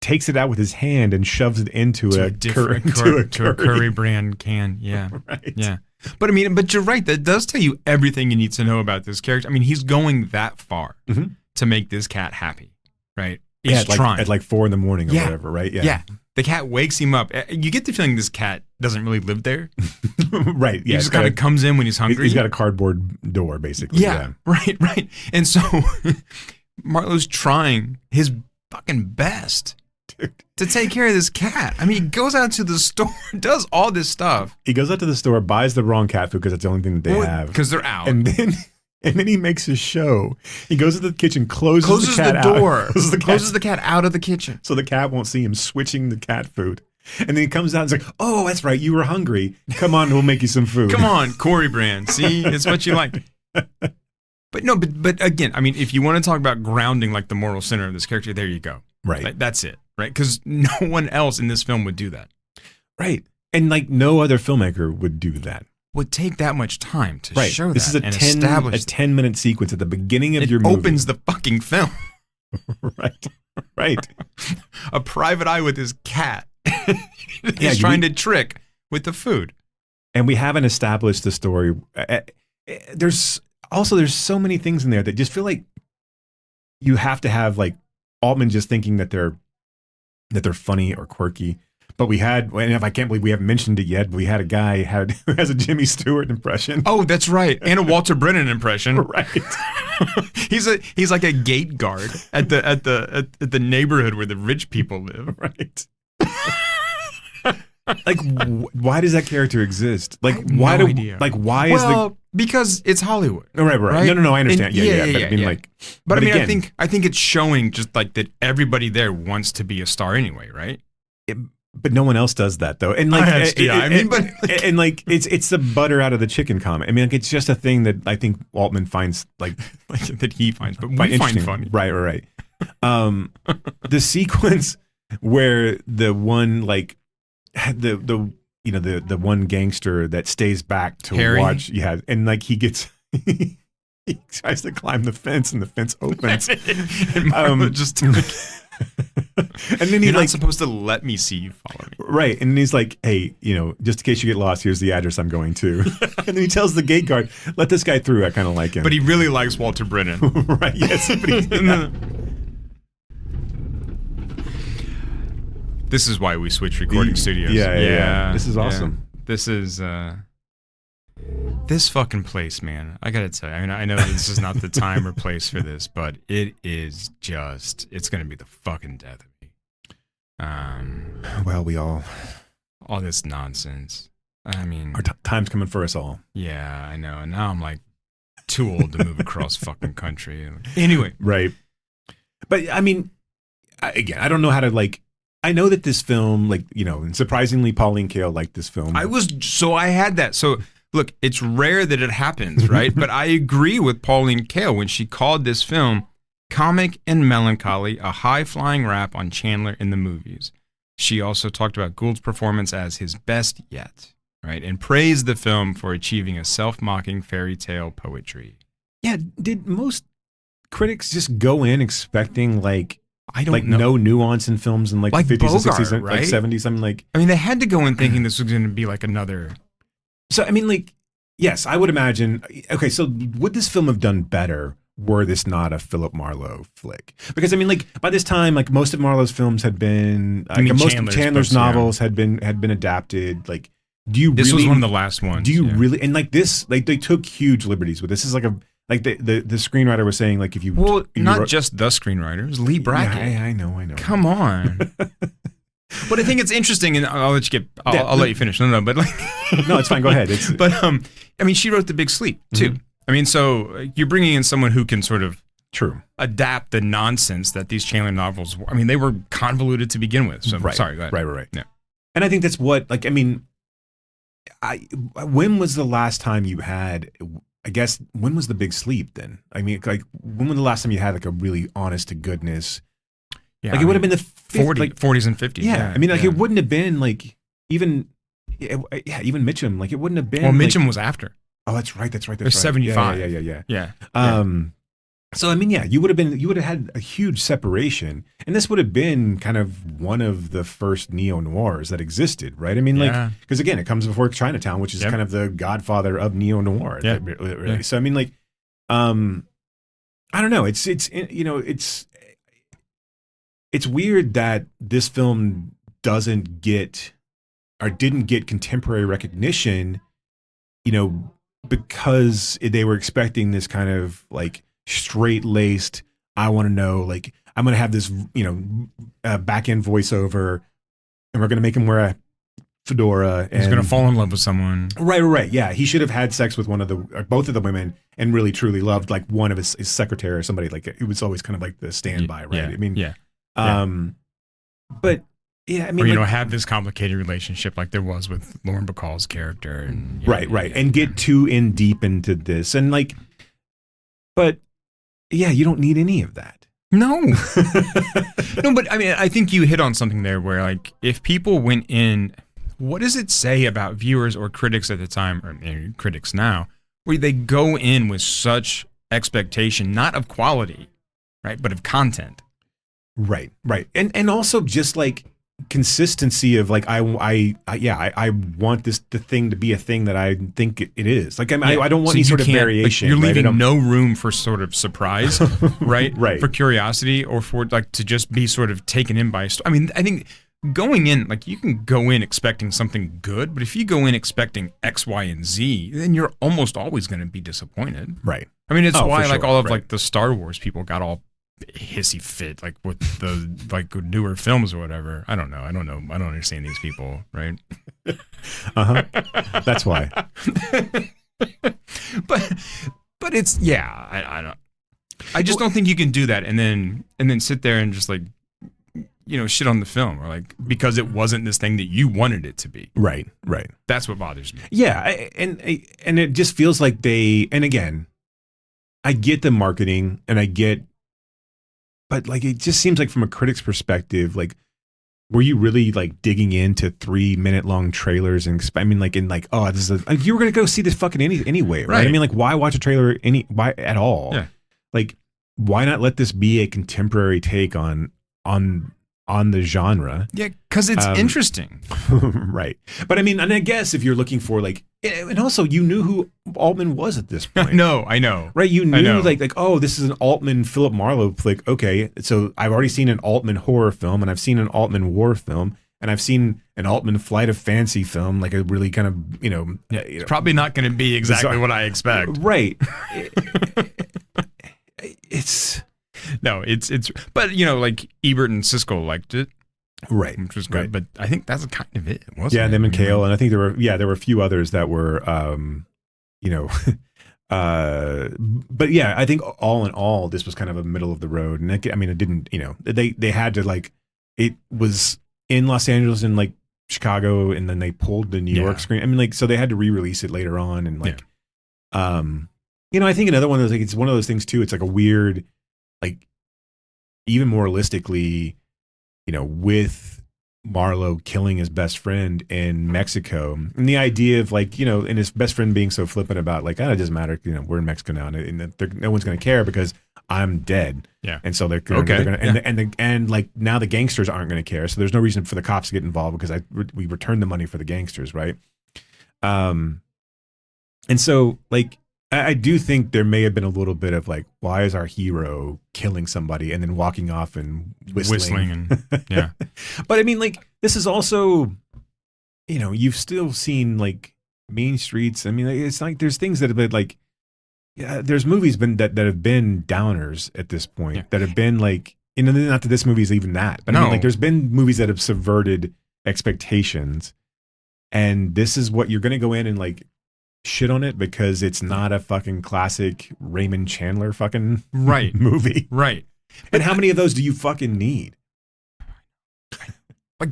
takes it out with his hand and shoves it into a curry brand can. Yeah. Right. Yeah. But I mean, but you're right. That does tell you everything you need to know about this character. I mean, he's going that far to make this cat happy, right? He's trying. At like 4 a.m. or whatever, right? Yeah. The cat wakes him up. You get the feeling this cat doesn't really live there. Right. Yeah. He just kind of comes in when he's hungry. He's got a cardboard door, basically. Yeah. Right. And so Marlowe's trying his fucking best to take care of this cat. I mean, he goes out to the store, does all this stuff. He goes out to the store, buys the wrong cat food because it's the only thing that they have. Because they're out. And then he makes a show. He goes to the kitchen, closes the cat door, out. closes the cat out of the kitchen. So the cat won't see him switching the cat food. And then he comes out and is like, oh, that's right, you were hungry. Come on, we'll make you some food. Come on, Corey Brand. See, it's what you like. But no, but again, I mean, if you want to talk about grounding like the moral center of this character, there you go. Right. Like, that's it, right? Because no one else in this film would do that. Right. And like no other filmmaker would do that. Would take that much time to right. show this that is a 10-minute sequence at the beginning of your movie. It opens the fucking film. Right. A private eye with his cat. He's trying to trick with the food. And we haven't established the story. There's so many things in there that just feel like you have to have like Altman just thinking that they're funny or quirky. But we had, and if I can't believe we haven't mentioned it yet, but we had a guy who has a Jimmy Stewart impression. Oh, that's right, and a Walter Brennan impression. Right. he's like a gate guard at the neighborhood where the rich people live. Right. Like, why does that character exist? Like, no idea. Like, why because it's Hollywood. Oh, right. No, I understand. But I mean, I think it's showing just like that everybody there wants to be a star anyway, right? But no one else does that though, and like, it's the butter out of the chicken comment. I mean, like, it's just a thing that I think Altman finds like that he finds, but we find funny. Right. The sequence where the one like the one gangster that stays back to Harry? watch, and like he tries to climb the fence and the fence opens. And just. And then you're not supposed to let me see you follow me. Right. And then he's like, hey, just in case you get lost, here's the address I'm going to. And then he tells the gate guard, let this guy through. I kind of like him. But he really likes Walter Brennan. Right. Yes. This is why we switch recording studios. Yeah. This is awesome. This is this fucking place, man. I gotta tell you. I mean, I know this is not the time or place for this, but it is it's gonna be the fucking death of me. Well, we all this nonsense. I mean, our time's coming for us all. Yeah, I know. And now I'm like too old to move across fucking country. Anyway, right. But I mean, again, I don't know how to like. I know that this film, like, surprisingly, Pauline Kael liked this film. I had that. So. Look, it's rare that it happens, right? But I agree with Pauline Kael when she called this film comic and melancholy, a high-flying rap on Chandler in the movies. She also talked about Gould's performance as his best yet, right? And praised the film for achieving a self-mocking fairy tale poetry. Yeah, did most critics just go in expecting like I don't know. No nuance in films in like the 50s Bogart, and 60s and right? 70s? I mean, like, they had to go in thinking this was going to be like another. So, I mean, like, yes, I would imagine. Okay, so would this film have done better were this not a Philip Marlowe flick? Because, I mean, like, by this time, like, most of Marlowe's films had been, most of Chandler's novels had been adapted. Like, This was one of the last ones. Do you really, and like this, like, they took huge liberties with this. This is like the screenwriter was saying, like, if you just the screenwriter, it was Lee Brackett. Yeah, I know. Come on. But I think it's interesting, and I'll let you I'll let you finish. No, but like, no, it's fine. Go ahead. But I mean, she wrote The Big Sleep too. Mm-hmm. I mean, so you're bringing in someone who can sort of adapt the nonsense that these Chandler novels. I mean, they were convoluted to begin with. So sorry, go ahead. Right. Yeah. And I think that's what, like, I mean, when was the last time you had? I guess when was the big sleep then? I mean, like when was the last time you had like a really honest to goodness? Yeah, like it would have been the 40s and 50s. Yeah, I mean, like it wouldn't have been like even Mitchum. Like it wouldn't have been. Well, Mitchum like, was after. Oh, that's right. That's right. There's 75. Yeah. So I mean, yeah, you would have had a huge separation, and this would have been kind of one of the first neo noirs that existed, right? I mean, like because again, it comes before Chinatown, which is kind of the godfather of neo noir. Yeah. Really. So I mean, like, I don't know. It's weird that this film didn't get contemporary recognition, because they were expecting this kind of like straight-laced, I want to know, like I'm going to have this, back-end voiceover and we're going to make him wear a fedora. And he's going to fall in love with someone. Right. Yeah. He should have had sex with both of the women and really truly loved like one of his secretary or somebody. Like it was always kind of like the standby, right? Yeah. I mean, but yeah, I mean, or, have this complicated relationship like there was with Lauren Bacall's character. And, right. And get too in deep into this. And like, but yeah, you don't need any of that. No. No, but I mean, I think you hit on something there where like, if people went in, what does it say about viewers or critics at the time, or maybe critics now, where they go in with such expectation, not of quality, right, but of content. Right. And also just like consistency of like I want the thing to be a thing that I think it is. Like I don't want any sort of variation. Like, you're leaving no room for sort of surprise, right? Right. For curiosity or for like to just be sort of taken in by. I mean, I think going in, like you can go in expecting something good, but if you go in expecting X, Y, and Z, then you're almost always going to be disappointed. Right. I mean, it's why like all of right. like the Star Wars people got all hissy fit like with the like newer films or whatever. I don't know. I don't understand these people, right? That's why. but it's I just don't think you can do that and then sit there and just like shit on the film or like because it wasn't this thing that you wanted it to be. Right. That's what bothers me. Yeah, and it just feels like and again, I get the marketing and but like it just seems like from a critic's perspective, like were you really like digging into 3-minute long trailers and oh, this is you were gonna go see this fucking anyway, right? I mean, like why watch a trailer why at all? Yeah. Like why not let this be a contemporary take on the genre? Yeah, because it's interesting. Right. But I mean, and I guess if you're looking for like, and also you knew who Altman was at this point. No, I know. Right. You knew like, oh, this is an Altman Philip Marlowe flick. Okay. So I've already seen an Altman horror film and I've seen an Altman war film and I've seen an Altman Flight of Fancy film, like a really kind of, it's probably not going to be exactly what I expect. Right. But like Ebert and Siskel liked it, right? Which was good, right. But I think that's kind of it, wasn't it? Yeah, them and Kale, and I think there were a few others that were, but yeah, I think all in all, this was kind of a middle of the road, and it didn't, they had to like, it was in Los Angeles and like Chicago, and then they pulled the New York screen. I mean, like, so they had to re-release it later on, and like, I think another one of those, like, it's one of those things too. It's like a weird. Like even moralistically, with Marlowe killing his best friend in Mexico, and the idea of like, and his best friend being so flippant about like, it doesn't matter, we're in Mexico now, and no one's going to care because I'm dead. Yeah. And so they're going to, and like now the gangsters aren't going to care, so there's no reason for the cops to get involved because we returned the money for the gangsters, right? And so like. I do think there may have been a little bit of like, why is our hero killing somebody and then walking off and whistling and yeah. But I mean, like, this is also, you've still seen like Mean Streets. I mean, it's like there's things that have been like, there's movies that have been downers at this point that have been like, not that this movie is even that, but I mean, like, there's been movies that have subverted expectations, and this is what you're going to go in and like. Shit on it because it's not a fucking classic Raymond Chandler fucking movie. Right. And how many of those do you fucking need? Like,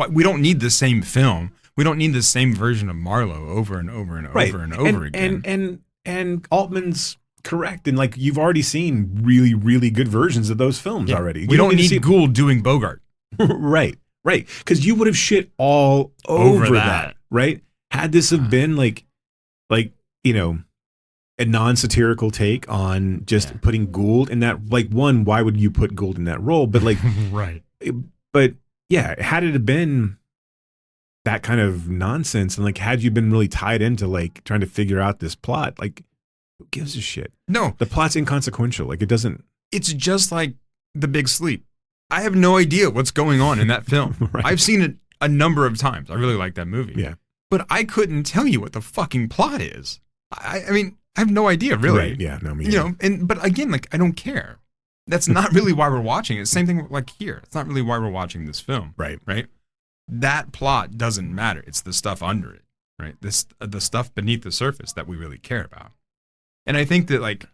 we don't need the same film. We don't need the same version of Marlowe over and over and over and over again. And Altman's correct. And like you've already seen really, really good versions of those films already. We don't need Gould doing Bogart. Right. Because you would have shit all over that. Right? Had this have been like you know, a non-satirical take on just putting Gould in that, like, one, why would you put Gould in that role? But like, right. But yeah, had it have been that kind of nonsense, and like, had you been really tied into like trying to figure out this plot, like, who gives a shit? No, the plot's inconsequential. Like, it doesn't. It's just like The Big Sleep. I have no idea what's going on in that film. Right. I've seen it a number of times. I really like that movie. Yeah, but I couldn't tell you what the fucking plot is. I mean, I have no idea, really. Right, yeah, no, me you know, but again, like, I don't care. That's not really why we're watching it. Same thing like here. It's not really why we're watching this film. Right. That plot doesn't matter. It's the stuff under it, right? The stuff beneath the surface that we really care about. And I think that, like,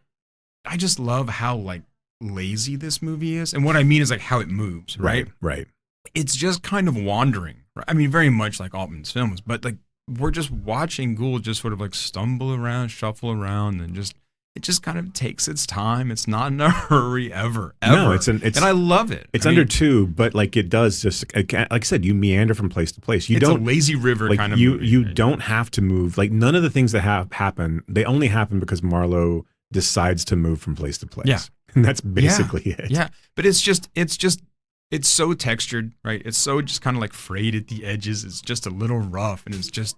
I just love how, like, lazy this movie is. And what I mean is, like, how it moves, right? Right. It's just kind of wandering. Right? I mean, very much like Altman's films, but, like, we're just watching Gould just sort of like stumble around, shuffle around, and it just kind of takes its time. It's not in a hurry ever. No, and I love it. It's under two, but like it does just, like I said, you meander from place to place. It's a lazy river like kind of you. movie. You don't have to move. Like, none of the things that happen, they only happen because Marlowe decides to move from place to place. Yeah, and that's basically it. Yeah, but it's so textured, right? It's so just kind of like frayed at the edges. It's just a little rough, and it's just.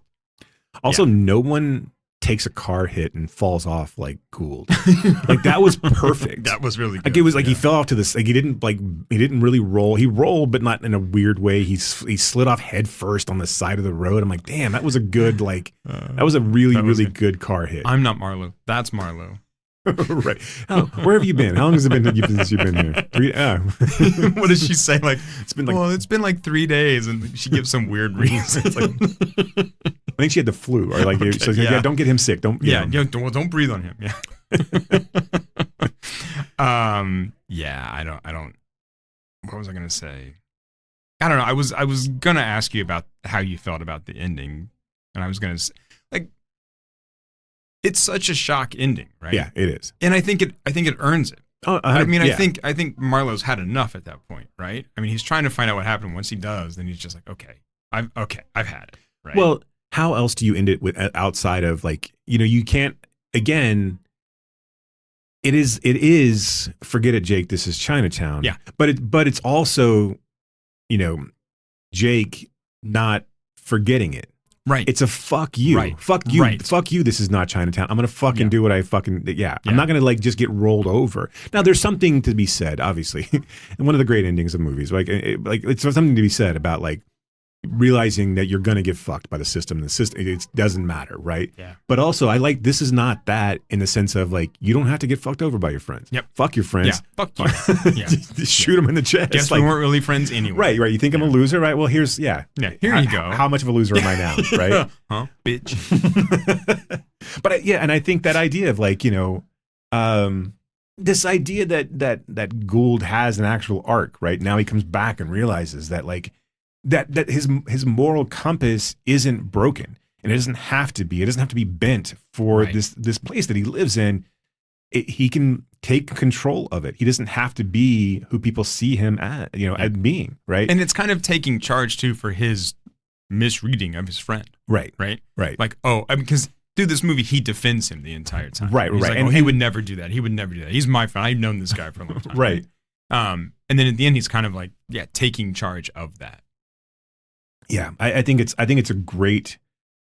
Also, no one takes a car hit and falls off like Gould. Like, that was perfect. That was really good. Like, it was like he fell off to this. Like, he didn't really roll. He rolled, but not in a weird way. He slid off head first on the side of the road. I'm like, damn, that was a good that was a really good car hit. I'm not Marlowe. That's Marlowe. Right. Where have you been? How long has it been since you've been here? What does she say? Like, it's been like 3 days, and she gives some weird reason. It's like, I think she had the flu, or like, so yeah, don't get him sick. Don't don't breathe on him. Yeah. I don't. What was I gonna say? I don't know. I was gonna ask you about how you felt about the ending, and I was gonna say, like, it's such a shock ending, right? Yeah, it is, and I think it earns it. I think Marlowe's had enough at that point, right? I mean, he's trying to find out what happened. Once he does, then he's just like, I've had it. Right? Well, how else do you end it with outside of, like, you know, you can't, again, it is forget it, Jake, this is Chinatown. Yeah. But it's also, you know, Jake not forgetting it. Right. It's a fuck you. Right. Fuck you. Right. Fuck you. This is not Chinatown. I'm going to fucking do what I fucking, I'm not going to, like, just get rolled over. Now, there's something to be said, obviously. And one of the great endings of movies, like it's something to be said about, like, realizing that you're going to get fucked by the system. The system, it doesn't matter, right? Yeah. But also, I like, this is not that, in the sense of, like, you don't have to get fucked over by your friends. Yep. Fuck your friends. Yeah. Fuck you. Yeah. Just shoot them in the chest. Guess we weren't really friends anyway. Right. You think I'm a loser, right? Well, here you go. How much of a loser am I now, right? Huh, bitch. But and I think that idea of, like, you know, this idea that Gould has an actual arc, right? Now he comes back and realizes that, like, that his moral compass isn't broken, and it doesn't have to be. It doesn't have to be bent for this place that he lives in. He can take control of it. He doesn't have to be who people see him as, you know, as being, right? And it's kind of taking charge too for his misreading of his friend. Right. Like, because through this movie, he defends him the entire time. Right. He's right. Like, he would never do that. He would never do that. He's my friend. I've known this guy for a long time. Right. And then at the end, he's kind of like, taking charge of that. Yeah, I think it's a great,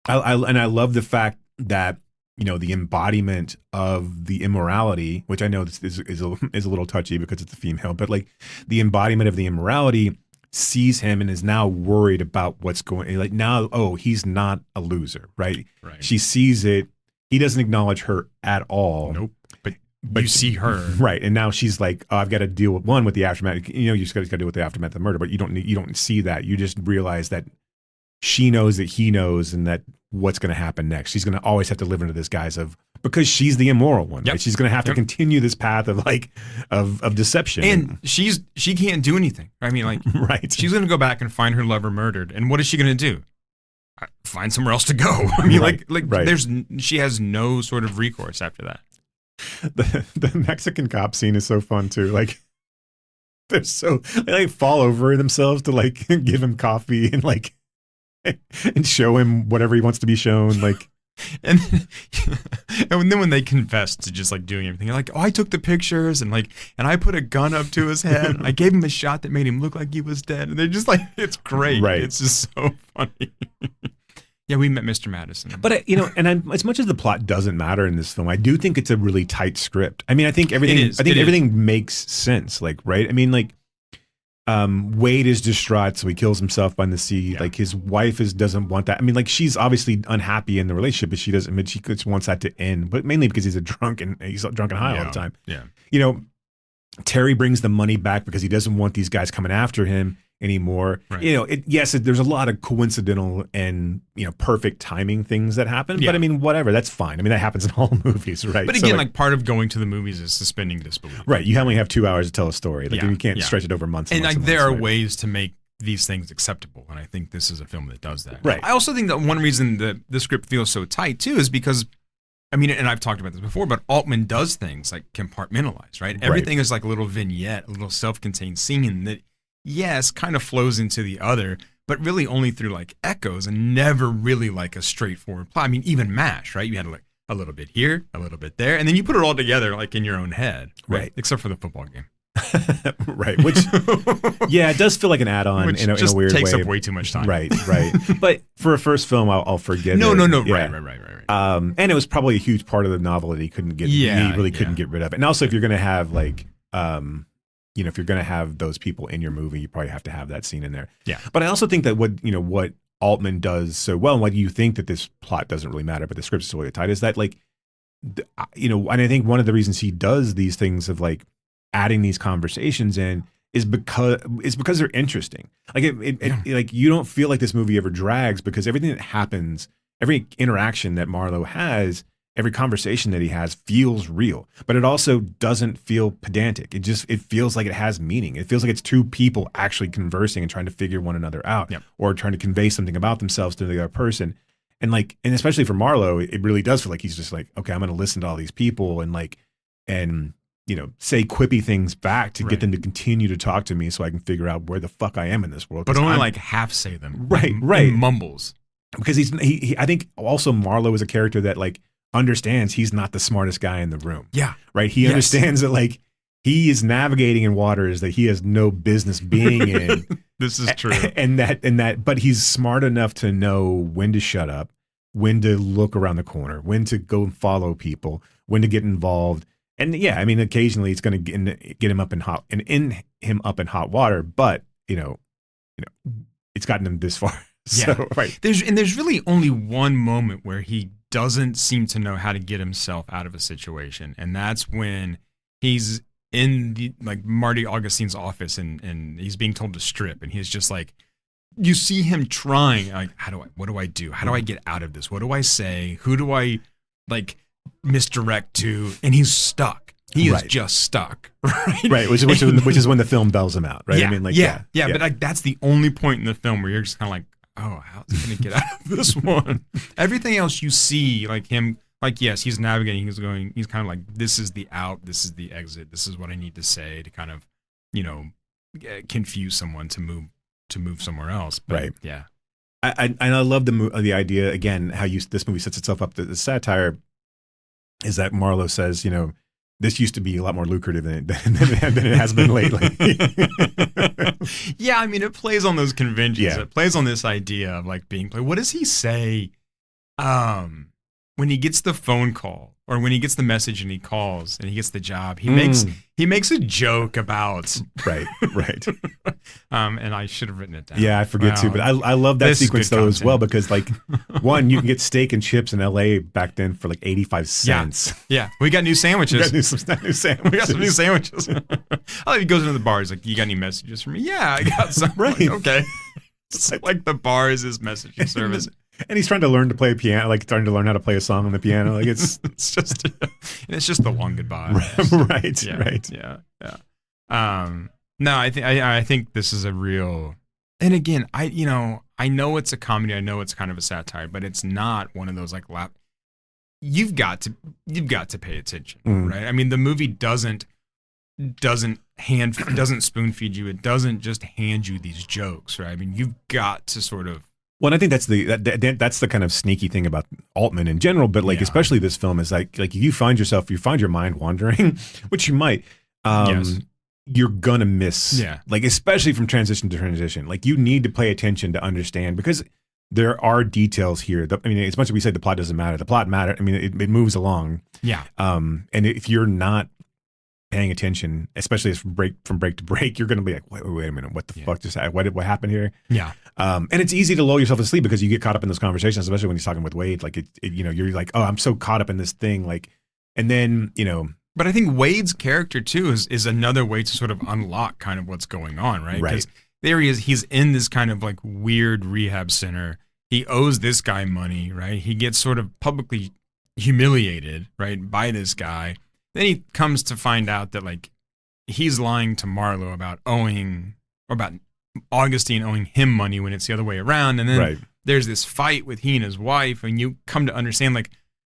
I love the fact that, you know, the embodiment of the immorality, which I know this is a little touchy because it's a female, but, like, the embodiment of the immorality sees him and is now worried about what's going, like, now, he's not a loser, right? She sees it. He doesn't acknowledge her at all. Nope. But you see her, right? And now she's like, I've got to deal with the aftermath. You know, you just got to deal with the aftermath of the murder. But you don't see that. You just realize that she knows that he knows, and that what's going to happen next. She's going to always have to live under this guise of, because she's the immoral one. Yep. Right? She's going to have to continue this path of, like, of deception. And she can't do anything. I mean, like, right? She's going to go back and find her lover murdered, and what is she going to do? find somewhere else to go. I mean, Right, right. she has no sort of recourse after that. The Mexican cop scene is so fun too. Like they like fall over themselves to like give him coffee and like and show him whatever he wants to be shown. Like and then when they confess to just like doing everything, like, oh, I took the pictures and I put a gun up to his head. And I gave him a shot that made him look like he was dead. And they're just like, it's great. Right. It's just so funny. Yeah, we met Mr. Madison. But as much as the plot doesn't matter in this film, I do think it's a really tight script. I mean, I think everything makes sense. Like, right? I mean, like, Wade is distraught, so he kills himself by the sea. Yeah. Like his wife doesn't want that. I mean, like she's obviously unhappy in the relationship, but she doesn't. I mean, she just wants that to end. But mainly because he's drunk and high all the time. Yeah. You know, Terry brings the money back because he doesn't want these guys coming after him anymore. Right. You know, there's a lot of coincidental and perfect timing things that happen. Yeah. But I mean, whatever, that's fine. I mean, that happens in all movies, right? But again, so, like part of going to the movies is suspending disbelief. Right. You only have 2 hours to tell a story. Like you can't stretch it over months. And months there are right? ways to make these things acceptable, and I think this is a film that does that. Right. I also think that one reason that the script feels so tight too is because, I mean, and I've talked about this before, but Altman does things like compartmentalize, right? Everything is like a little vignette, a little self-contained scene that, yes, kind of flows into the other, but really only through like echoes and never really like a straightforward plot. I mean, even MASH, right? You had like a little bit here, a little bit there, and then you put it all together like in your own head, right? Except for the football game. Right, which it does feel like an add-on in a weird way. Takes up way too much time. Right. But for a first film, I'll forgive it. No. Yeah. Right. And it was probably a huge part of the novel that he couldn't get. He really couldn't get rid of it. And also, if you're going to have like, if you're going to have those people in your movie, you probably have to have that scene in there. Yeah. But I also think that what Altman does so well, and why you think that this plot doesn't really matter, but the script's really tight, is that like, and I think one of the reasons he does these things of like adding these conversations in is because they're interesting. Like like you don't feel like this movie ever drags because everything that happens, every interaction that Marlowe has, every conversation that he has feels real, but it also doesn't feel pedantic. It feels like it has meaning. It feels like it's two people actually conversing and trying to figure one another out, or trying to convey something about themselves to the other person. And like, and especially for Marlowe, it really does feel like he's just like, okay, I'm going to listen to all these people and say quippy things back to get them to continue to talk to me so I can figure out where the fuck I am in this world. But only like half say them. Right. Mumbles. Because he I think also Marlowe is a character that like understands he's not the smartest guy in the room. Yeah. Right. He understands that like he is navigating in waters that he has no business being in. This is true. But he's smart enough to know when to shut up, when to look around the corner, when to go and follow people, when to get involved. And yeah, I mean, occasionally it's going to get him up in hot water, but it's gotten him this far. Yeah. So, right. There's really only one moment where he doesn't seem to know how to get himself out of a situation, and that's when he's in the Marty Augustine's office and he's being told to strip, and he's just like, you see him trying, like, what do I do? How do I get out of this? What do I say? Who do I misdirect to? And he's stuck. He is just stuck. Right. Which is when the film bells him out. Right. Yeah, I mean, but that's the only point in the film where you're just kind of like, oh, how's he going to get out of this one? Everything else you see, like him, like, yes, he's navigating, he's kind of like, this is the out, this is the exit, this is what I need to say to kind of, confuse someone to move somewhere else. But, right. Yeah. I love the idea, again, how this movie sets itself up. The satire is that Marlowe says, this used to be a lot more lucrative than it has been lately. Yeah, I mean, it plays on those conventions. Yeah. It plays on this idea of like being played. What does he say when he gets the phone call or when he gets the message and he calls and he gets the job? He makes a joke about right. And I should have written it down. Yeah, I forget too, but I love that sequence though as well because like one, you can get steak and chips in LA back then for like 85 cents. Yeah. We got new sandwiches. We got some new sandwiches. I like he goes into the bar. He's like, you got any messages for me? Yeah, I got some. Right. Like, okay. It's like the bar is his messaging service. And he's trying to learn to play piano, like trying to learn how to play a song on the piano. Like it's just the long goodbye. Right. Yeah. No, I think this is a real. And again, I know it's a comedy. I know it's kind of a satire, but it's not one of those like you've got to pay attention, right? I mean, the movie doesn't spoon feed you. It doesn't just hand you these jokes, right? I mean, you've got to sort of. Well, I think that's the kind of sneaky thing about Altman in general, but like especially this film is like you find your mind wandering, which you might. Yes. You're gonna miss, like especially from transition to transition. Like you need to pay attention to understand because there are details here. I mean, as much as we say the plot doesn't matter, the plot matters. I mean, it moves along. Yeah. And if you're not paying attention, especially as from break to break, you're gonna be like, wait a minute, what the fuck just happened? What happened here? Yeah. And it's easy to lull yourself to sleep because you get caught up in those conversations, especially when he's talking with Wade. Like you're like, oh, I'm so caught up in this thing, like, and then But I think Wade's character too is another way to sort of unlock kind of what's going on, right? Right. Because there he is. He's in this kind of like weird rehab center. He owes this guy money, right? He gets sort of publicly humiliated, right, by this guy. Then he comes to find out that like he's lying to Marlowe about Augustine owing him money when it's the other way around. And then there's this fight with he and his wife, and you come to understand like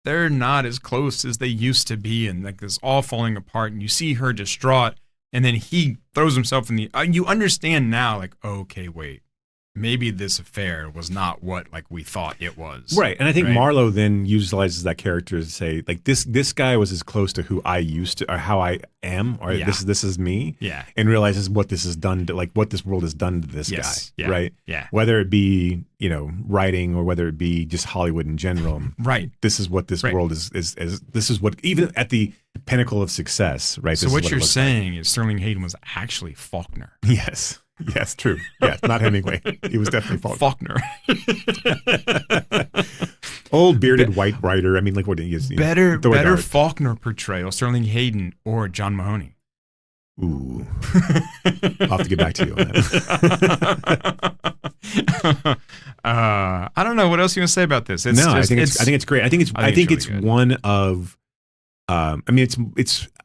they're not as close as they used to be, and like this all falling apart, and you see her distraught, and then he throws himself in the you understand now like, okay, wait, maybe this affair was not what like we thought it was, right? And I think Marlowe then utilizes that character to say like this guy was as close to who I used to or how I am, or this is me, and realizes what this has done to like what this world has done to this guy, right? Whether it be writing or whether it be just Hollywood in general, right? This is what this world is this is what even at the pinnacle of success, right? So what you're saying is Sterling Hayden was actually Faulkner. Yes. Yes, true. Yes, not Hemingway. He was definitely Faulkner. Old bearded white writer. I mean, like what he is. Better Faulkner portrayal, Sterling Hayden or John Mahoney. Ooh. I'll have to get back to you on that. I don't know what else you want to say about this. I think it's great. I think it's one of. I mean,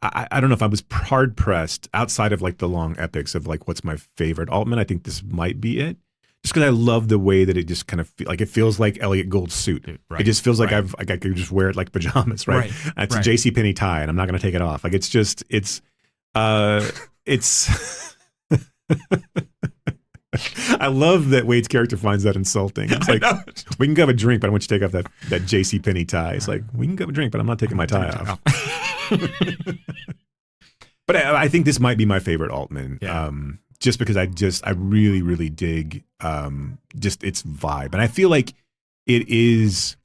I don't know if I was hard pressed outside of like the long epics of like what's my favorite Altman. I think this might be it, just because I love the way that it just kind of it feels like Elliot Gould's suit. Right. It just feels like I could just wear it like pajamas, right? It's a JCPenney tie, and I'm not going to take it off. Like it's. I love that Wade's character finds that insulting. It's like, we can go have a drink, but I want you to take off that JCPenney tie. It's like, we can go have a drink, but I'm not taking my tie off. But I think this might be my favorite Altman, just because I really, really dig just its vibe. And I feel like it is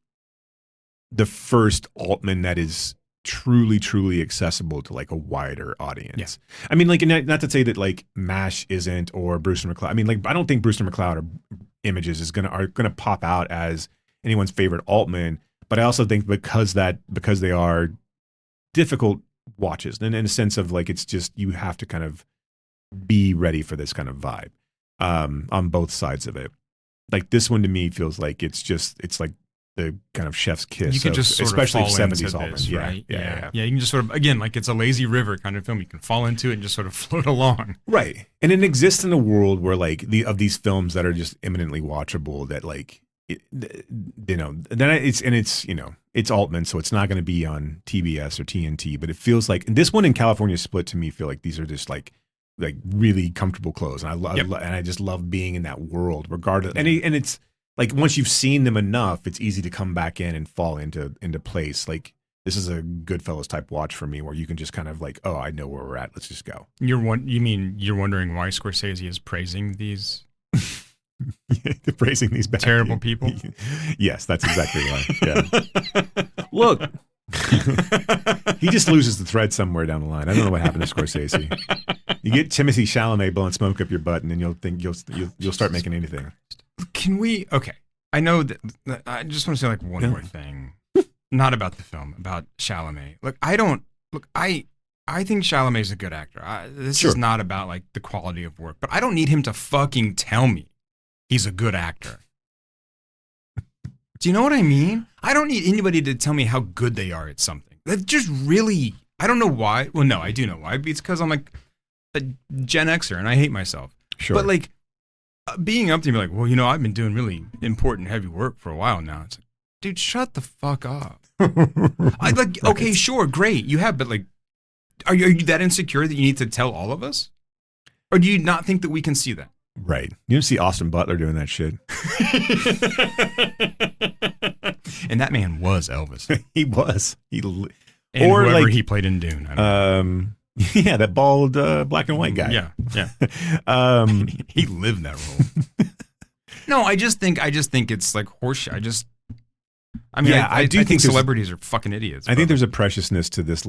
the first Altman that is truly, truly accessible to like a wider audience. I mean, like, not to say that like MASH isn't or Brewster McCloud. I mean, like, I don't think Brewster McCloud or Images are gonna pop out as anyone's favorite Altman. But I also think because they are difficult watches, and in a sense of like it's just you have to kind of be ready for this kind of vibe on both sides of it. Like this one to me feels like it's like the kind of chef's kiss. You can just sort especially of fall 70s into Altman. this, right? Yeah. You can just sort of, again, like it's a lazy river kind of film. You can fall into it and just sort of float along. Right. And it exists in a world where like of these films that are just eminently watchable that like, it's Altman, so it's not going to be on TBS or TNT, but it feels like, and this one in California Split to me feel like these are just like really comfortable clothes. And I just love being in that world regardless. And it's, like once you've seen them enough, it's easy to come back in and fall into place. Like this is a Goodfellas type watch for me, where you can just kind of like, oh, I know where we're at. Let's just go. You mean you're wondering why Scorsese is praising these, praising these bad terrible people? Yes, that's exactly right. Yeah. Look, he just loses the thread somewhere down the line. I don't know what happened to Scorsese. You get Timothée Chalamet blowing smoke up your butt, and then you'll think you'll start making anything. Can we? Okay, I know that. I just want to say like one more thing, not about the film, about Chalamet. Look, I think Chalamet's a good actor. This is not about like the quality of work, but I don't need him to fucking tell me he's a good actor. Do you know what I mean? I don't need anybody to tell me how good they are at something. That just really, I don't know why. Well, no, I do know why. It's because I'm like a Gen Xer and I hate myself. Sure. But like, being up to me like, well, I've been doing really important, heavy work for a while now. It's like, dude, shut the fuck up. I like, okay, sure, great, you have, but like, are you that insecure that you need to tell all of us, or do you not think that we can see that? Right. You don't see Austin Butler doing that shit. And that man was Elvis. He was. And or whoever like, he played in Dune. I don't know. Yeah, that bald black and white guy. Yeah. He lived that role. No, I just think it's like horseshit. I do think celebrities are fucking idiots. I think there's a preciousness to this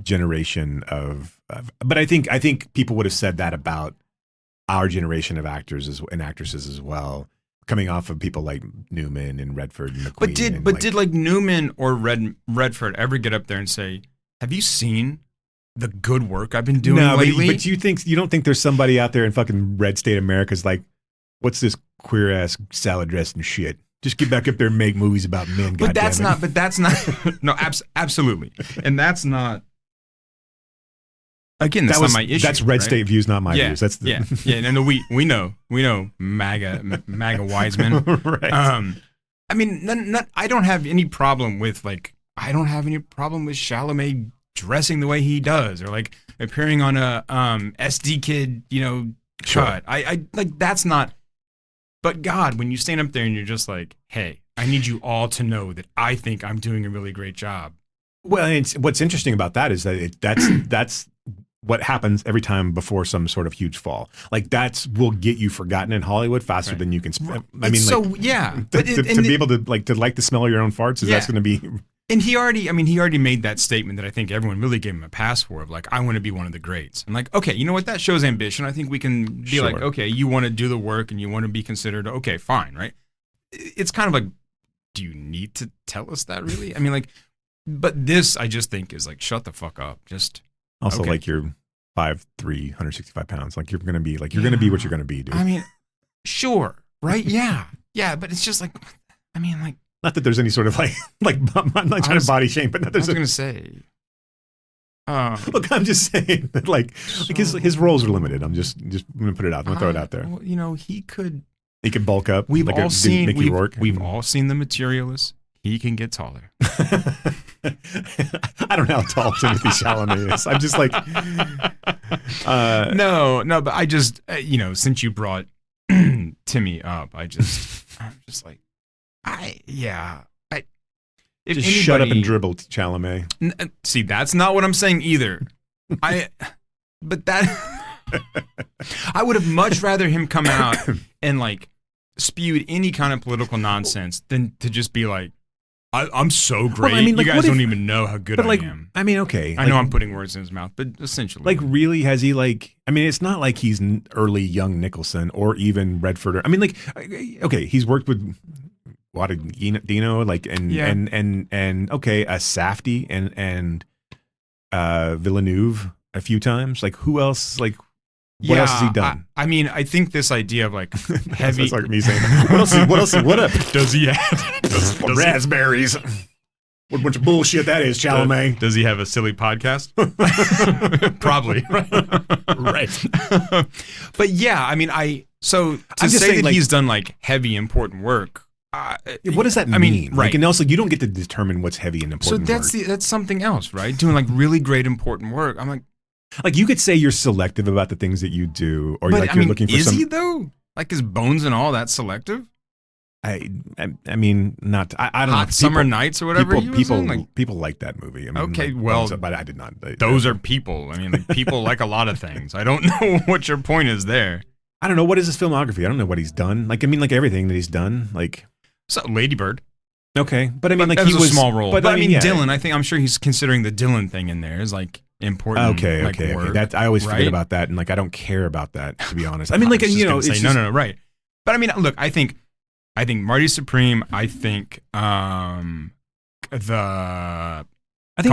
generation of but I think people would have said that about our generation of actors and actresses as well, coming off of people like Newman and Redford and McQueen. But did like Newman or Redford ever get up there and say, "Have you seen the good work I've been doing lately?" But you don't think there's somebody out there in fucking red state America's like, what's this queer ass salad dressing shit? Just get back up there and make movies about men. But that's not. No, absolutely, and that's not. Again, that's not my issue. That's red state views, not my views. That's yeah. No, we know, MAGA Wiseman. Right. I mean, I don't have any problem with Chalamet dressing the way he does, or like appearing on a SD Kid, cut. I like that's not. But God, when you stand up there and you're just like, hey, I need you all to know that I think I'm doing a really great job. Well, what's interesting about that is that that's what happens every time before some sort of huge fall. Like will get you forgotten in Hollywood faster than you can. I mean, so yeah, to be able to like the smell of your own farts that's going to be. And he already made that statement that I think everyone really gave him a pass for, of like, I want to be one of the greats. I'm like, okay, you know what? That shows ambition. I think we can be like, okay, you want to do the work and you want to be considered, okay, fine, right? It's kind of like, do you need to tell us that really? I mean, like, but this I just think is like, shut the fuck up. Just also okay. Like you're 5'3", 165 pounds. Like you're gonna be what you're gonna be, dude. I mean, sure, right? Yeah, but it's just like, I mean, like. Not that there's any sort of like I'm not trying to body shame, but I was going to say. Look, I'm just saying that like his roles are limited. I'm just going to put it out. I'm going to throw it out there. Well, he could bulk up. We've like all seen The Materialist. He can get taller. I don't know how tall Timothy Chalamet is. I'm just like, no, but I just since you brought Timmy up, I'm just like. Just shut up and dribble, Chalamet. See, that's not what I'm saying either. But that I would have much rather him come out and like spewed any kind of political nonsense than to just be like, I'm so great. Well, I mean, like, you guys don't even know how good I am. I mean, okay. I know I'm putting words in his mouth, but essentially. Like, really, has he like, I mean, it's not like he's early young Nicholson or even Redford. I mean, like, okay, he's worked with Dino, like, and okay, a Safdie and Villeneuve a few times. Like, who else? Like, what else has he done? I mean, I think this idea of like heavy. That's like me saying, what up? Does he have raspberries? What a bunch of bullshit that is, Chalamet. Does he have a silly podcast? Probably. Right. But yeah, I mean, to say that like, he's done like heavy important work. What does that mean? Mean, right. Like, and also, you don't get to determine what's heavy and important. So that's something else, right? Doing like really great important work. I'm like you could say you're selective about the things that you do, or like you're looking for is he though? Like his bones and all that selective? I mean, not. I don't know. Hot Summer Nights or whatever. People like that movie. I mean, okay, like, well, but I did not. Those are people. I mean, like, people like a lot of things. I don't know what your point is there. I don't know what is his filmography. I don't know what he's done. Like, I mean, like everything that he's done. Like, so Lady Bird. Okay, but I mean, like he was a small role. But I mean, yeah. Dylan. I'm sure he's considering the Dylan thing in there is like important. Okay. Work, that I always forget about that, and like I don't care about that, to be honest. I mean, like it's just, no, right. But I mean, look, I think Marty Supreme. I think Call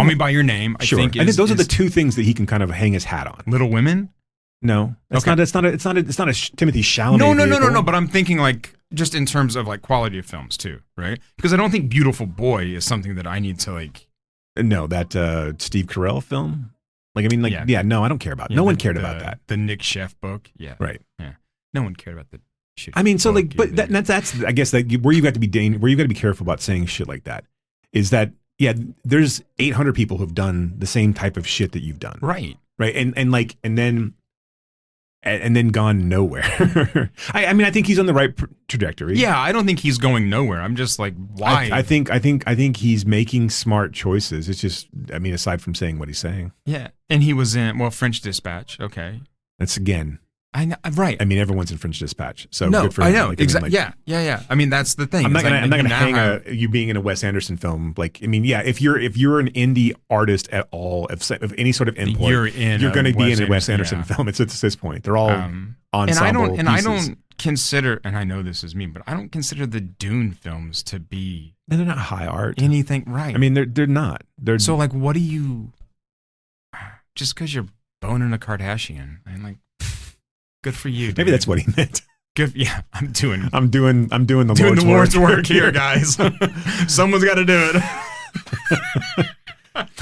Me by Your Name. I think those are the two things that he can kind of hang his hat on. Little Women. No, it's not a Timothy Chalamet. No. But I'm thinking like just in terms of like quality of films too, right? Because I don't think Beautiful Boy is something that I need to like. No, that Steve Carell film. Like, I mean, like, yeah no, I don't care about it. No one cared about that. The Nick Sheff book. Yeah. Right. Yeah. No one cared about the shit. I mean, so like, but that's I guess that where you got to be where you got to be careful about saying shit like that is that there's 800 people who've done the same type of shit that you've done. Right. Right. And then gone nowhere. I mean, I think he's on the right trajectory. Yeah, I don't think he's going nowhere. I'm just like, why? I think he's making smart choices. It's just, I mean, aside from saying what he's saying. Yeah, and he was in French Dispatch. Okay, that's again. I know, right. I mean, everyone's in French Dispatch, so no, good for him. I know like, exactly. I mean, Yeah. I mean, that's the thing. I'm not gonna hang have you being in a Wes Anderson film. Like, I mean, yeah, if you're an indie artist at all, of any sort of import, you're going to be in a Wes Anderson film. It's at this point. They're all ensemble and I don't consider, and I know this is me, but I don't consider the Dune films to be. And they're not high art. Anything, right? I mean, they're not. They're so like, what do you? Just because you're boning a Kardashian, I'm like. Good for you. Dude. Maybe that's what he meant. Good. Yeah, I'm doing the Lord's work here, guys. Someone's got to do it.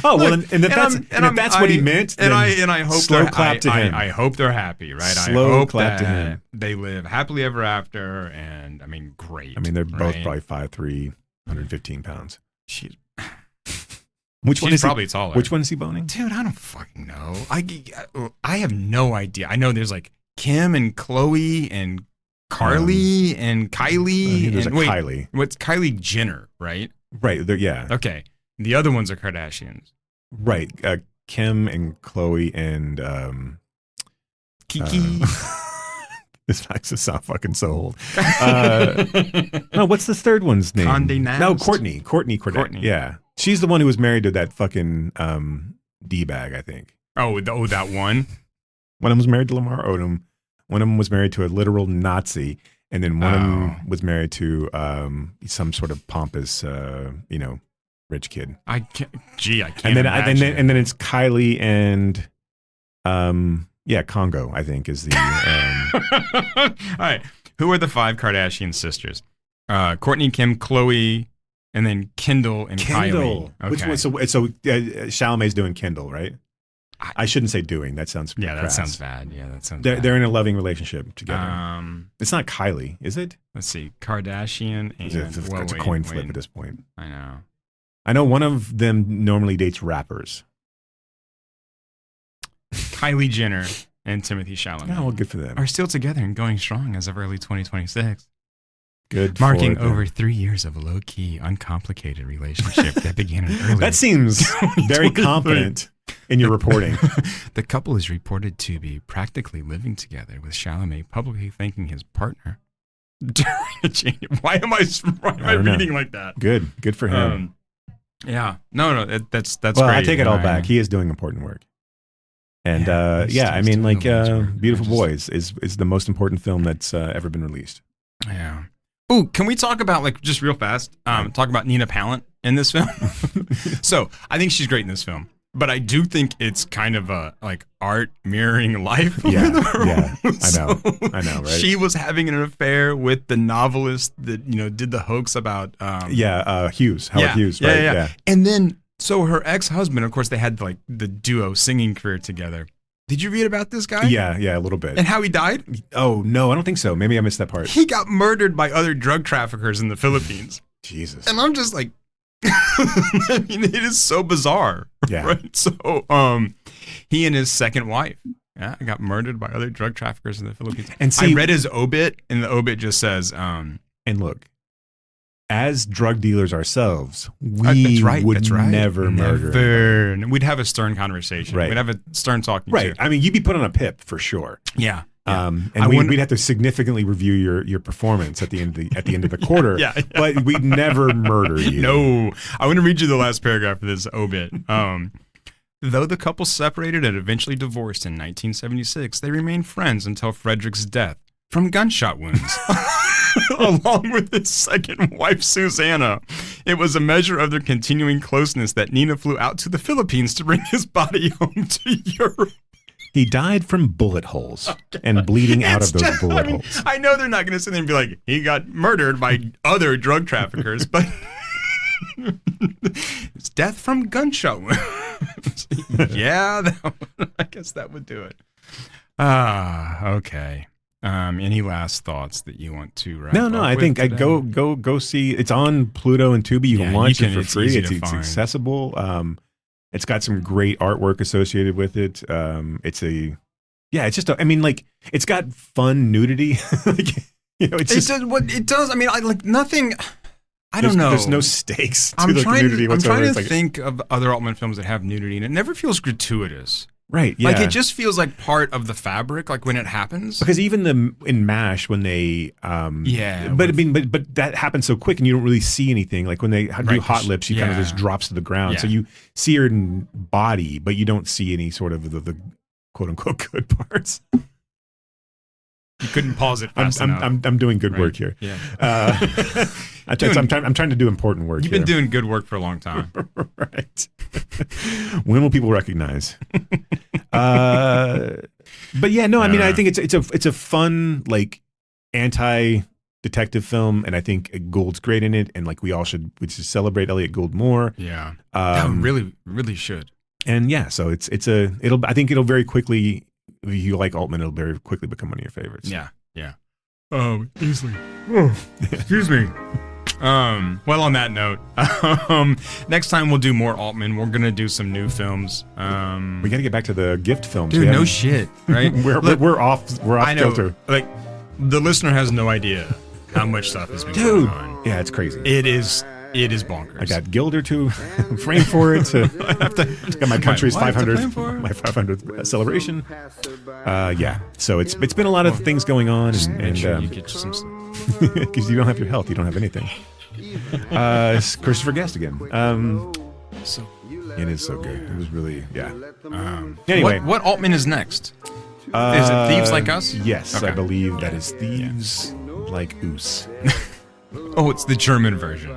Oh well, and if that's what he meant, and I hope slow clap to him. I hope they're happy, right? Slow I hope clap that to him. They live happily ever after, and I mean, great. I mean, they're both probably 5'3", 115 pounds. Which one is probably taller? Which one is he boning? Dude, I don't fucking know. I have no idea. I know there's like Kim and Chloe and Carly and Kylie. There's and Kylie. What's Kylie Jenner, right? Right. Yeah. Okay. The other ones are Kardashians. Right. Kim and Chloe and Kiki. This makes us sound fucking so old. No, what's this third one's name? Condé Nast? No, Courtney Kardashian. Yeah. She's the one who was married to that fucking D-bag, I think. Oh, that one? One of them was married to Lamar Odom. One of them was married to a literal Nazi. And then one of them was married to some sort of pompous, rich kid. I can't and then imagine. And then it's Kylie and Congo, I think, is the All right. Who are the 5 Kardashian sisters? Courtney, Kim, Chloe, and then Kendall and Kylie. Okay. Which one? So Chalamet's doing Kendall, right? I shouldn't say doing. That sounds that crass. sounds bad. Yeah, that sounds. They're in a loving relationship together. It's not Kylie, is it? Let's see, Kardashian and it's a coin flip at this point. I know one of them normally dates rappers. Kylie Jenner and Timothy Chalamet. Oh, well, good for them. Are still together and going strong as of early 2026. Good. Marking over 3 years of a low-key, uncomplicated relationship that began in early. That seems very confident in your reporting. The couple is reported to be practically living together, with Chalamet publicly thanking his partner during a change. Why am I reading like that? Good for him. Yeah. No, that's well, great. I take it all back. He is doing important work. And I mean, like, Beautiful Boys is the most important film that's ever been released. Yeah. Ooh, can we talk about, like, just real fast, talk about Nina Pallant in this film? So, I think she's great in this film. But I do think it's kind of a, like, art mirroring life. Yeah, I know, right? She was having an affair with the novelist that, did the hoax about... Howard Hughes, right? Yeah. And then, so her ex-husband, of course, they had, like, the duo singing career together. Did you read about this guy? Yeah, a little bit. And how he died? Oh, no, I don't think so. Maybe I missed that part. He got murdered by other drug traffickers in the Philippines. Jesus. And I'm just like, I mean, it is so bizarre. Yeah. Right? So, he and his second wife got murdered by other drug traffickers in the Philippines. And see, I read his obit, and the obit just says, and look, as drug dealers ourselves, we would never murder. We'd have a stern conversation. Right. We'd have a stern talking. Right. I mean, you'd be put on a PIP for sure. Yeah. And we'd have to significantly review your performance at the end of the quarter. Yeah. But we'd never murder you. No. I want to read you the last paragraph of this obit. Though the couple separated and eventually divorced in 1976, they remained friends until Frederick's death from gunshot wounds. Along with his second wife, Susanna. It was a measure of their continuing closeness that Nina flew out to the Philippines to bring his body home to Europe. He died from bullet holes and bleeding out of those bullet holes. I know they're not going to sit there and be like, he got murdered by other drug traffickers, but it's death from gunshot wounds. Yeah, I guess that would do it. Okay. Any last thoughts that you want to wrap No. up I with think I today? go see. It's on Pluto and Tubi. You can watch it for it's free. easy It's to find. accessible. It's got some great artwork associated with it. It's just. It's got fun nudity. It does. I mean, nothing. I don't know. There's no stakes to the community I'm whatsoever. trying to think of other Altman films that have nudity, and it never feels gratuitous. Right. Yeah. Like it just feels like part of the fabric, like when it happens. Because even in MASH, when they but that happens so quick, and you don't really see anything. Like when they do Hot Lips, she kind of just drops to the ground, so you see her body, but you don't see any sort of the quote unquote good parts. You couldn't pause it fast enough. I'm doing good work here. Yeah. I'm trying to do important work. You've been doing good work for a long time. Right. When will people recognize? But yeah, no. I mean, I think it's a fun anti-detective film, and I think Gould's great in it, and we should celebrate Elliot Gould more. Yeah. Really should. And yeah, so I think it'll very quickly. If you like Altman, it'll very quickly become one of your favorites. Yeah. Easily. Excuse me. Well, on that note, next time we'll do more Altman. We're gonna do some new films. We got to get back to the gift films. Dude, no shit, right? we're off kilter. Like the listener has no idea how much stuff has been going on. Yeah, it's crazy. It is bonkers. I got Gilder to frame for it. I have to got my country's 500th celebration. So it's been a lot of things going on, and you get some because you don't have your health, you don't have anything. Christopher Guest again. So it is so good. It was really Anyway, what Altman is next? Is it Thieves Like Us? Yes, okay. I believe that is Thieves Like Us. Oh, it's the German version.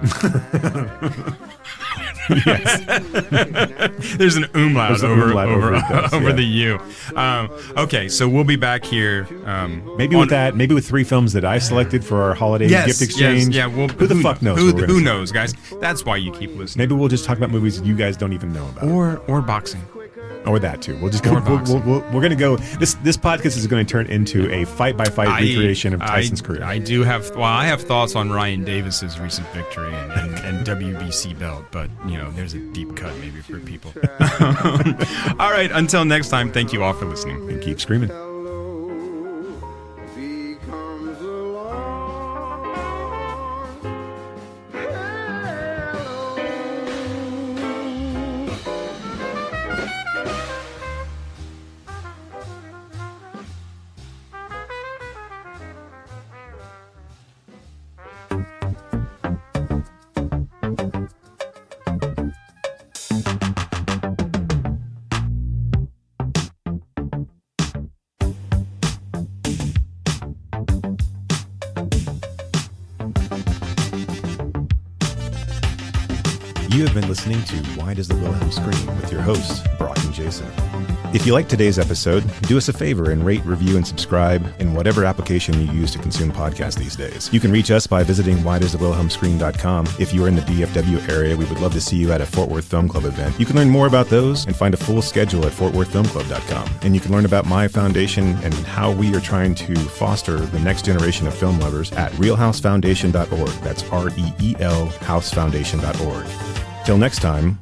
There's an umlaut over the U. Okay, so we'll be back here. Maybe with 3 films that I selected for our holiday gift exchange. Yeah, well, who the fuck knows? Who knows, guys? That's why you keep listening. Maybe we'll just talk about movies you guys don't even know about. Or boxing. Or that too. We'll just go. We're going to go. This podcast is going to turn into a fight-by-fight recreation of Tyson's career. I have thoughts on Ryan Davis's recent victory and WBC belt, but there's a deep cut maybe for people. All right. Until next time. Thank you all for listening, and keep screaming. You have been listening to Why Does the Wilhelm Scream with your hosts, Brock and Jason. If you liked today's episode, do us a favor and rate, review, and subscribe in whatever application you use to consume podcasts these days. You can reach us by visiting whydoesthewilhelmscream.com. If you are in the DFW area, we would love to see you at a Fort Worth Film Club event. You can learn more about those and find a full schedule at fortworthfilmclub.com. And you can learn about my foundation and how we are trying to foster the next generation of film lovers at realhousefoundation.org. That's REEL housefoundation.org. Till next time,